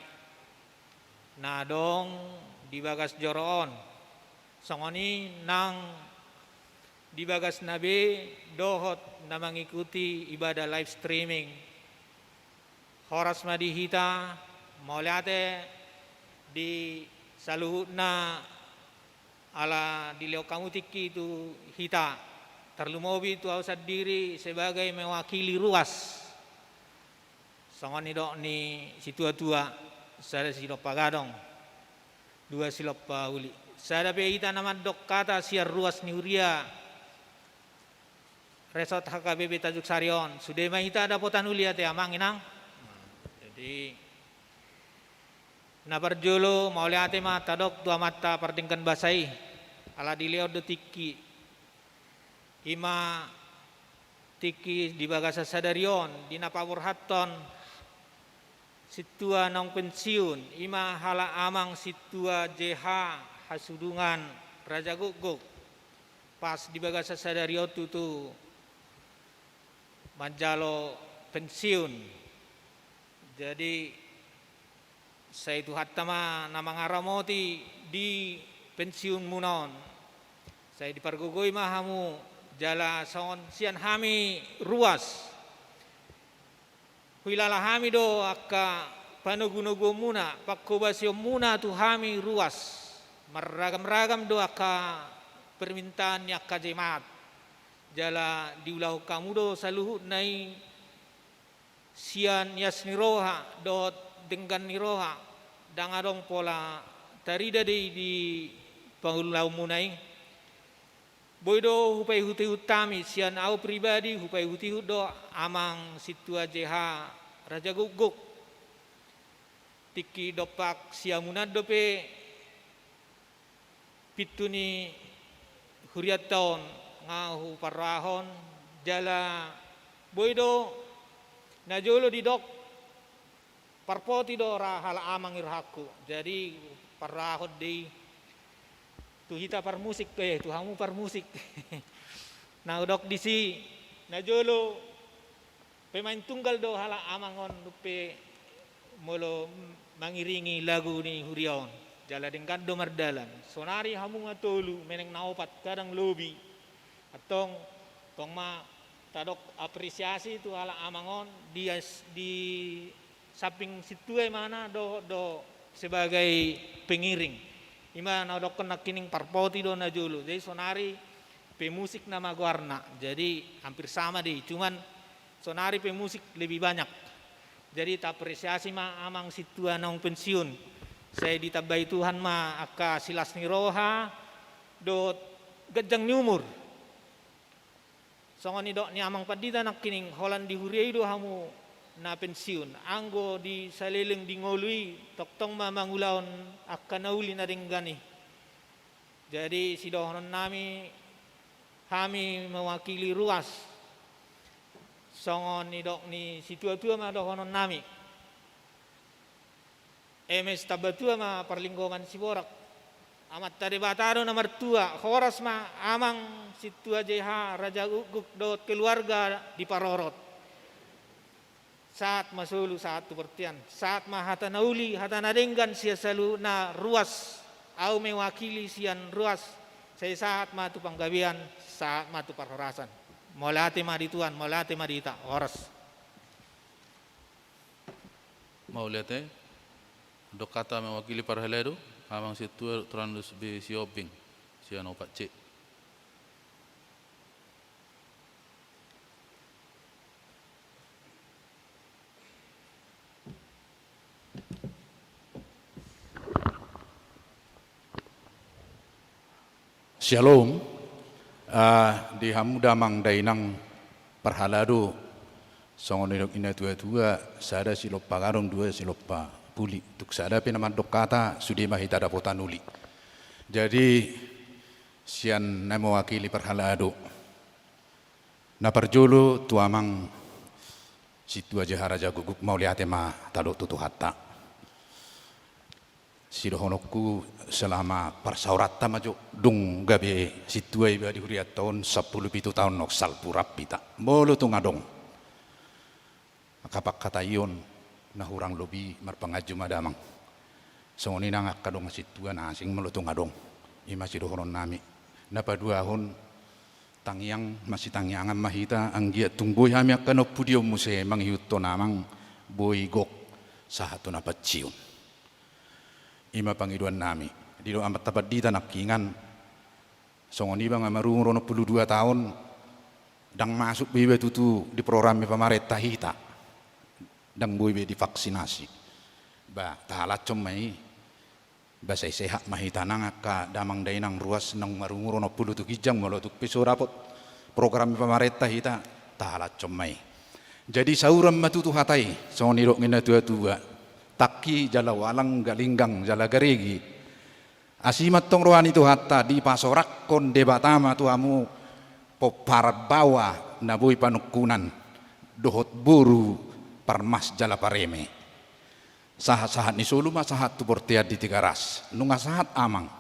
na dong di bagas Joroon songoni nang di bagas nabe dohot na mengikuti ibadah live streaming horas madihita mauliate di saluhut na ala dileo kamu tiki itu hita terlumobi itu ausad diri sebagai mewakili ruas songoni dok ni situa-tua sada silop pagadong dua silop pauli sada pe hita nama dok kata siar ruas ni Huria Resort HKBP Tajuk Sarion sudah mahita ada potan ulia te amang inang jadi na barjolo mauliate mata dok tua mata pardingkan basai ala dileo do tiki ima tiki di bagasa sadarion di napawur haton situa nong pensiun ima hala amang situa JH Hasudungan Raja Guguk pas di bagasa sadarion tu manjalo pensiun jadi saya itu hatama nama ngaramoti di pensiun munon saya dipargogoi mahamu jala son sian hami ruas huilala hami do akka panogunogo muna pakkobasio muna tu hami ruas meragam-ragam do akka permintaan akka jemaat jala diulahu kamu do saluhut nai sian yasniroha dot dengan niroha dangadong pola tarida di pangulau munai boydo hupai huti utami sian au pribadi hupai huti do amang situa JH Raja Guguk tiki dopak siamunad dope pituni huriat taon ngahu parahon jala boydo najolo di dok parpoti do hala amang irhaku jadi parahod di tu hita par musik tu hamu par musik na dok disi najolo pemain tunggal do hala amangon lupe molo mangiringi lagu ni Hurion jala dengan do mardalan sonari hamu ngatolu meneng naopat kadang lobi atong tong ma tadok apresiasi tu hala amangon dia di samping situ mana do sebagai pengiring ima na dok kena kining parpoti do najulu jadi sonari pemusik nama guarna jadi hampir sama deh cuman sonari pemusik lebih banyak jadi tak apresiasi ma amang situ nong pensiun saya ditabai Tuhan ma akka silas niroha do gejang ni umur songoni dok ni amang padita nak kining holan di Huria do hamu na pensiun. Anggo di saliling di ngului toktong mamangulaon akan nauli na ringgani. Jadi sidohonon kami mewakili ruas. Songon ni dok ni situa-tua ma dohonon nami. MS tabatua ma perlinggongan Siborak. Amat tadi bataro nomor 2 horas ma amang situa JH Raja Guguk dot keluarga di Parorot. Saat masulu saat tu pertian. Saat ma hata nauli hata nadenggan sia salu na ruas. Au mewakili sian ruas. Saya saat ma tu panggabian, saat ma tu parhorasan. Molate ma di tuan, molate ma di ta horas. Mau lihat dok kata mewakili parhaledo amang situ terandus be siobing sian opat cek. Shalom, di hamuda mang dainang parhalado songon ina tua sada silopa garong dua silopa puli tuk sada penaman dok kata sudi mahita dapotan uli. Jadi sian namo wakili parhalado na parjolo tuamang situ aja haraja guguk mau lihat ma tado tutu hatta. Sidohonokku selama parsaurata maju dung gabe situai di huriat tahun 10 tahun nok salpurap pita bolu tu ngadong kapak kata ion na hurang lobi marpangaju madamang songoni nangak kadong situa na asing melu tu ngadong ima sidohonon nami napa 2 tahun tangyang masih tangyangan mahita anggia tungboy hami akan opudio muse manghiuto namang boy gok sahatu napa cium ima pangiduan nami di do amat tapat dita nakingan songoni bang amarung rono 22 tahun dang masuk bibe tutu di program pemerintah hita dang bibe divaksinasi ba talat comai ba sai sehat mahita nangaka damang dainang ruas nang marung rono 20 kijang malotuk piso rapot program pemerintah hita talat comai jadi sauram matutu hatai songoni rok ngina tua taki jala walang galinggang jala garegi asimat tong rohani tu hatta di pasorak kon debatama tu amu poparat bawa nabui panukunan dohot buru parmas jala pareme sahat-sahat ni sulu ma sahat tu portiat di Tigaras nunga sahat amang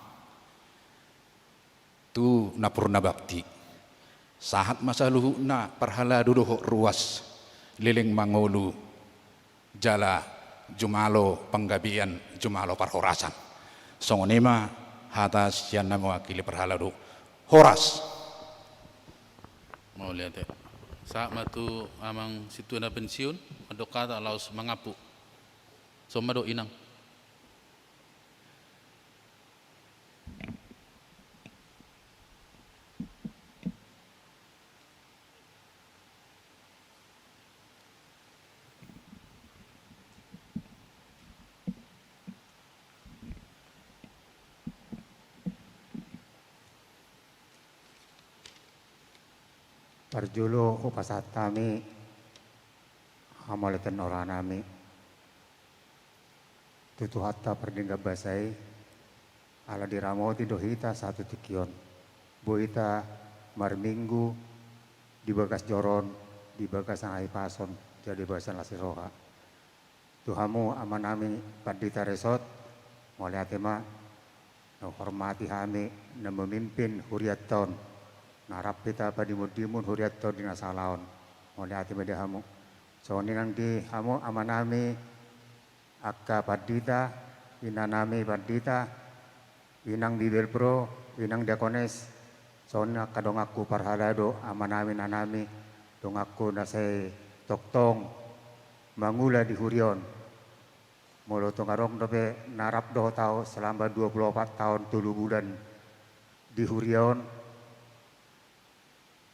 tu napurna bakti sahat masa luhu na parhala dohot ruas liling mangolu jala Jumalo panggabian Jumalo parhorasan songonema hatas sian mewakili parhalado horas Mau lihat saat matu amang situ na pensiun adok kata laus mengapu somado inang Parjulo upasat kami hamaletan oranami tutu hatta perdingga basai ala diramoti dohita satu tikion boita marminggu di bagas joron di bagas angai pason jadi bahasan lasiroha tuhamu amanami padita resort mulai tema no hormati hami na memimpin huriat tahun narap kita pada dimun huriat tahun di nasalaon mulai hati media hamu so ninang di hamu amanami akka padita inanami padita inang bibel pro inang diakones soalnya kadong aku parhalado amanami nanami dong aku nasay toktong mangula di hurion mulu tungarong dope narap doh tau selama 24 tahun 7 bulan di hurion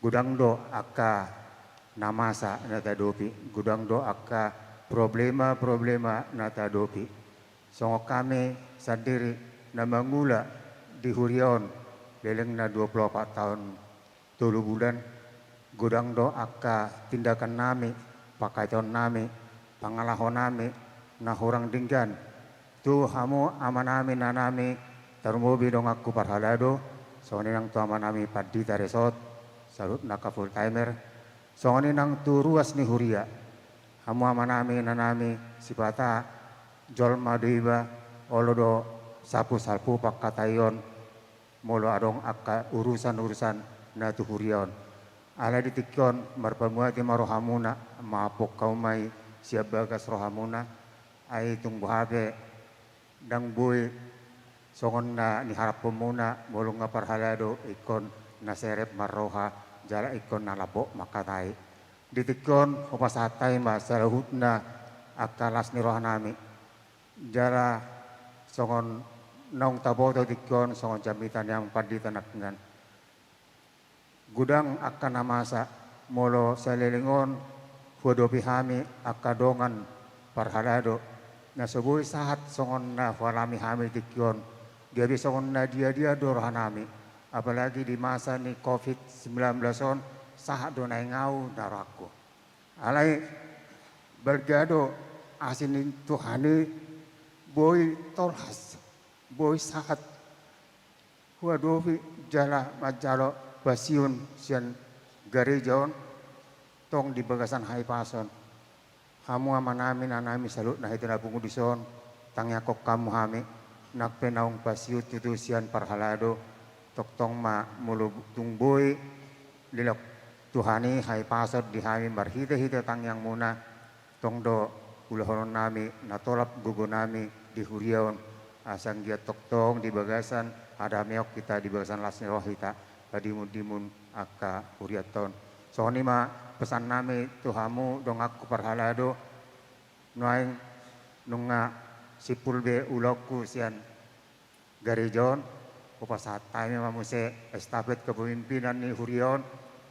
gudang do akka namasa nata dopi gudang do akka problema nata dopi songo kami sendiri na mangula di hurion leleng na 24 tahun 7 bulan gudang do akka tindakan nami pakaiton nami pangalahon nami na hurang dinggan. Tu hamu amanami nanami termobi dong aku parhalado. Soni nang tu amanami padita resort salut naka full timer. Soni nang tu ruas ni huria. Hamu amanami nanami sipata jolma deiba olodo sapu salpu pakatayon molo adong akka urusan na tu hurion. Ala ditikyon marpamuati marohamuna mapok kaumai siap bagas rohamuna ay tungbuhabe dang buy songon na niharap muna mulong nga parhalado ikon na serep marroha jala ikon na labo makatay. Ditikyon upasatay masalahut na akalas ni rohanami jala songon naung taboto dikyon songon jamitan yang paditan nakngan. Gudang akan namasa molo salilingon huadopi hami akadongan parhalado na subuhi sahat songon na walami hami dikyon dia songon na dia dorohanami apalagi di masa ni COVID-19 on sahat donay ngau darako alay bergado asin Tuhani boy tolhas boy sahat huadopi jala majalo basiun sian garejaon tong di bagasan hai pason hamu amanami nanami salut nah itu nabungu dison tangyakok kamu hami nak penaung basiut itu sian parhalado tok tong ma mulu tungboy lilok Tuhani hai pasot di hami marhite tangyang muna tong do ulahonon nami natolap gugo nami di huriaon asang dia tok tong di bagasan ada meok kita di bagasan lasni rohita dimun aka huriaton. Soni ma pesan nami tuhamu dong aku parhalado noaing nunga sipulbe uloku sian garejon upasatay mamuse estafet kepemimpinan ni hurion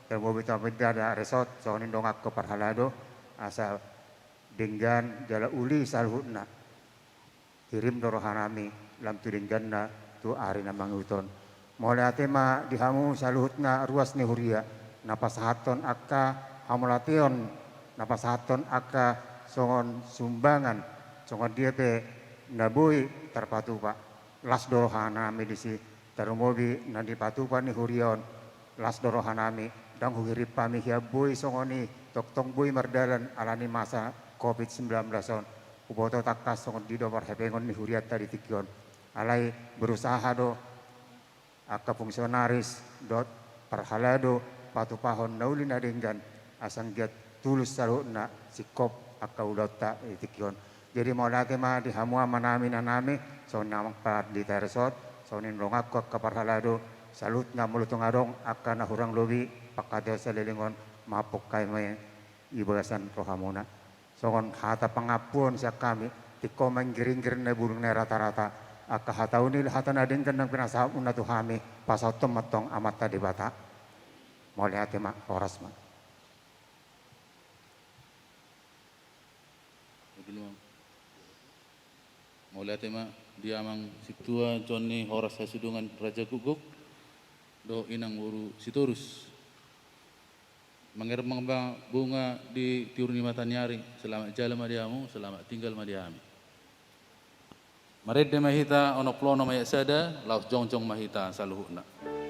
dan bobita ada resort soni dong aku parhalado asa denggan jala uli salhutna kirim dorohanami lam tu denggan na tu ari na manguton. Mulai tema dihamu saluhutna ruas ni huria napasahaton akka hamulation napasahaton akka songon sumbangan songon dia pe nabui terpatupa las dorohana medisi tarumobi nadi patupa ni hurion las dorohanami dang huhirip pami hiabui songoni toktong bui mardalan alani masa COVID-19 on uboto takas songon dido parhepengon ni huriat tadi tikyon alai berusaha do aka fungsionaris dot parhalado patupahon naulin adenggan asang giat tulus saluna sikop aka udota itikyon. Jadi mau lagi mah dihamu manami nanami so namang par di teresot so nin rongak ko ka parhalado salut na mulutong adong aka na hurang lobi pakadeo sa lilingon mapok kay may ibagasan rohamuna. So kon hata pangapun siya kami tiko man giring-giring na bulong na rata-rata akahataw nila hatan na din kan ng pinasahaw na tuhami pasaw tumatong amata di bata. Muli ati ma, oras ma. Muli ati ma, di amang situa Johnny Horas Hasudungan Raja Guguk do inang uru siturus. Mengirmang bunga di tiurni matanyari selamat jalan madiamu, selamat tinggal madiami. Maredde mahita onok plono mayak sada, laus jongjong mahita saluhuna. Lama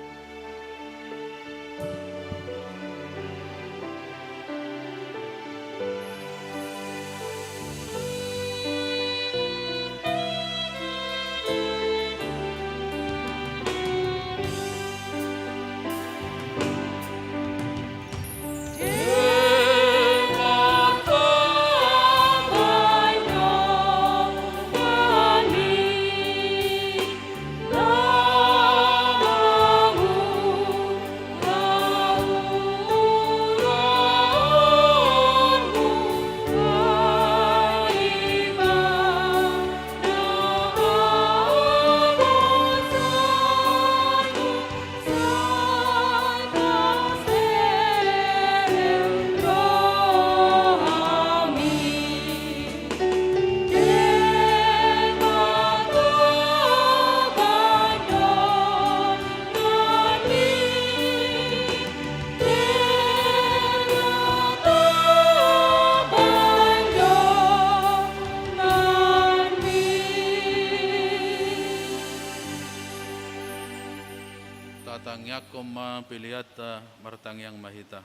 tatangyakom ma piliata martangyang mahita.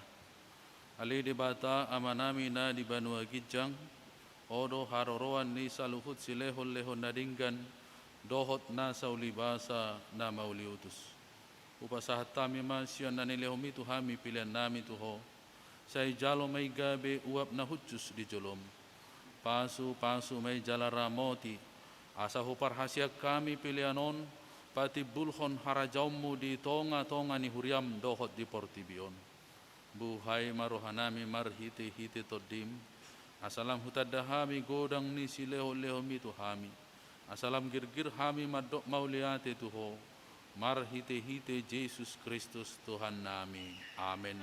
Ali di bata amanami na di banua gijang, odo haroroan ni saluhut silehon lehon nadinggan, dohot na saulibasa na mauliutus. Upasahat tami ma siyan na nilehom itu hami pilihan nami tuho, say jalo may gabe uap na hutsus di jolom. Pasu may jalara moti, asa hupar hasyak kami pilihanon, pati bulhon harajaumu di tonga-tonga ni huriam dohot di portibion. Buhay marohanami marhiti-hiti todim, asalam hutadahami godang ni sileho-leho mitu hami, asalam girgir hami madok mauliate tuho, marhiti-hiti Yesus Kristus Tuhan nami. Amin.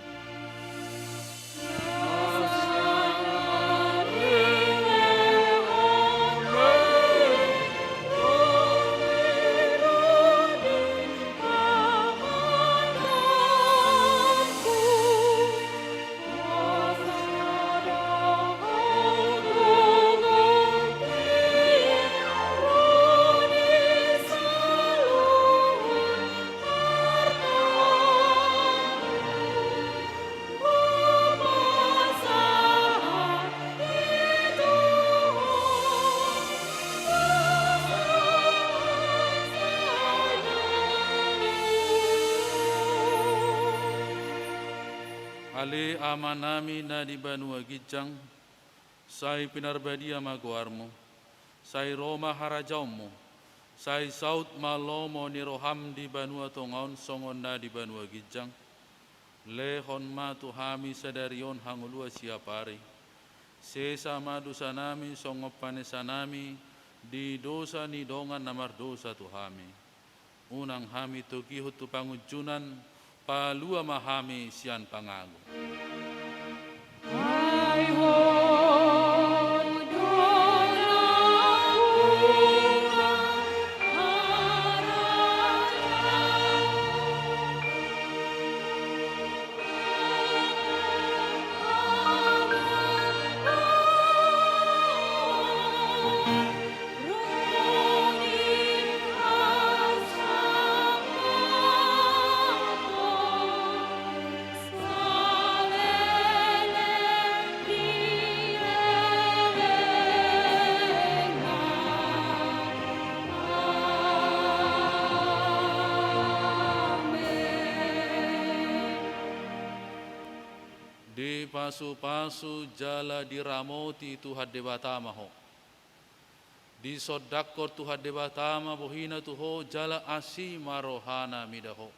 Ali amanami na di banua gijang, say pinarbadia maguarmo, say Roma harajaumu, say saut malomo ni roham di banua tongaon songon na di banua gijang, lehon matu hami sadarion hangulua siapari, sesa madusa nami songopanesa nami, di dosa ni dongan namar dosa tuhami, unang hami tukihut tu pangujunan, palua mahami sian pangagu. Di pasu-pasu jala diramoti Tuhan debatama ho. Di sodakor Tuhan debatama bohina tuho jala asi marohana midaho.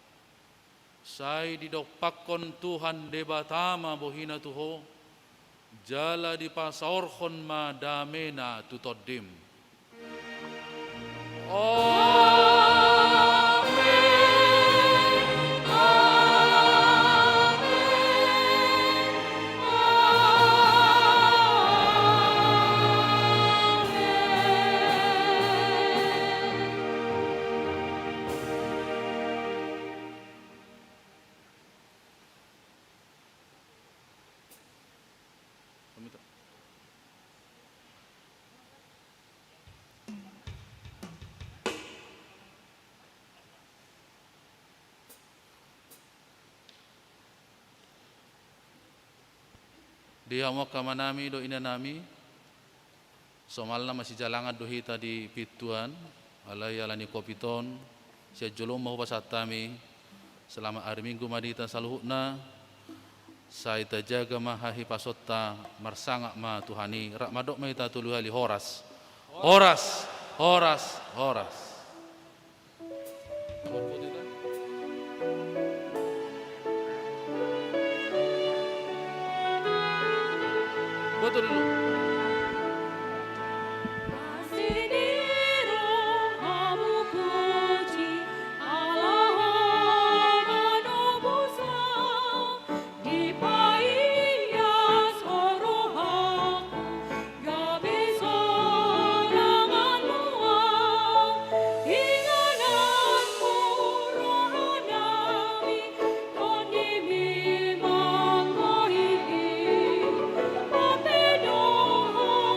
Sai di dokpakon Tuhan debatama bohina tuho jala di pasaorhon ma damena tutodim. Di hamok kamanami do ina nami, somalna masih jalangan dohita di pituan, alai alani kopiton, sia jolom mau pasatami, selama hari minggu madita saluhutna, saya jaga mahahi pasotta marsangak ma Tuhani, rak madok maita tuluhali horas, horas, horas, horas. Betul dulu.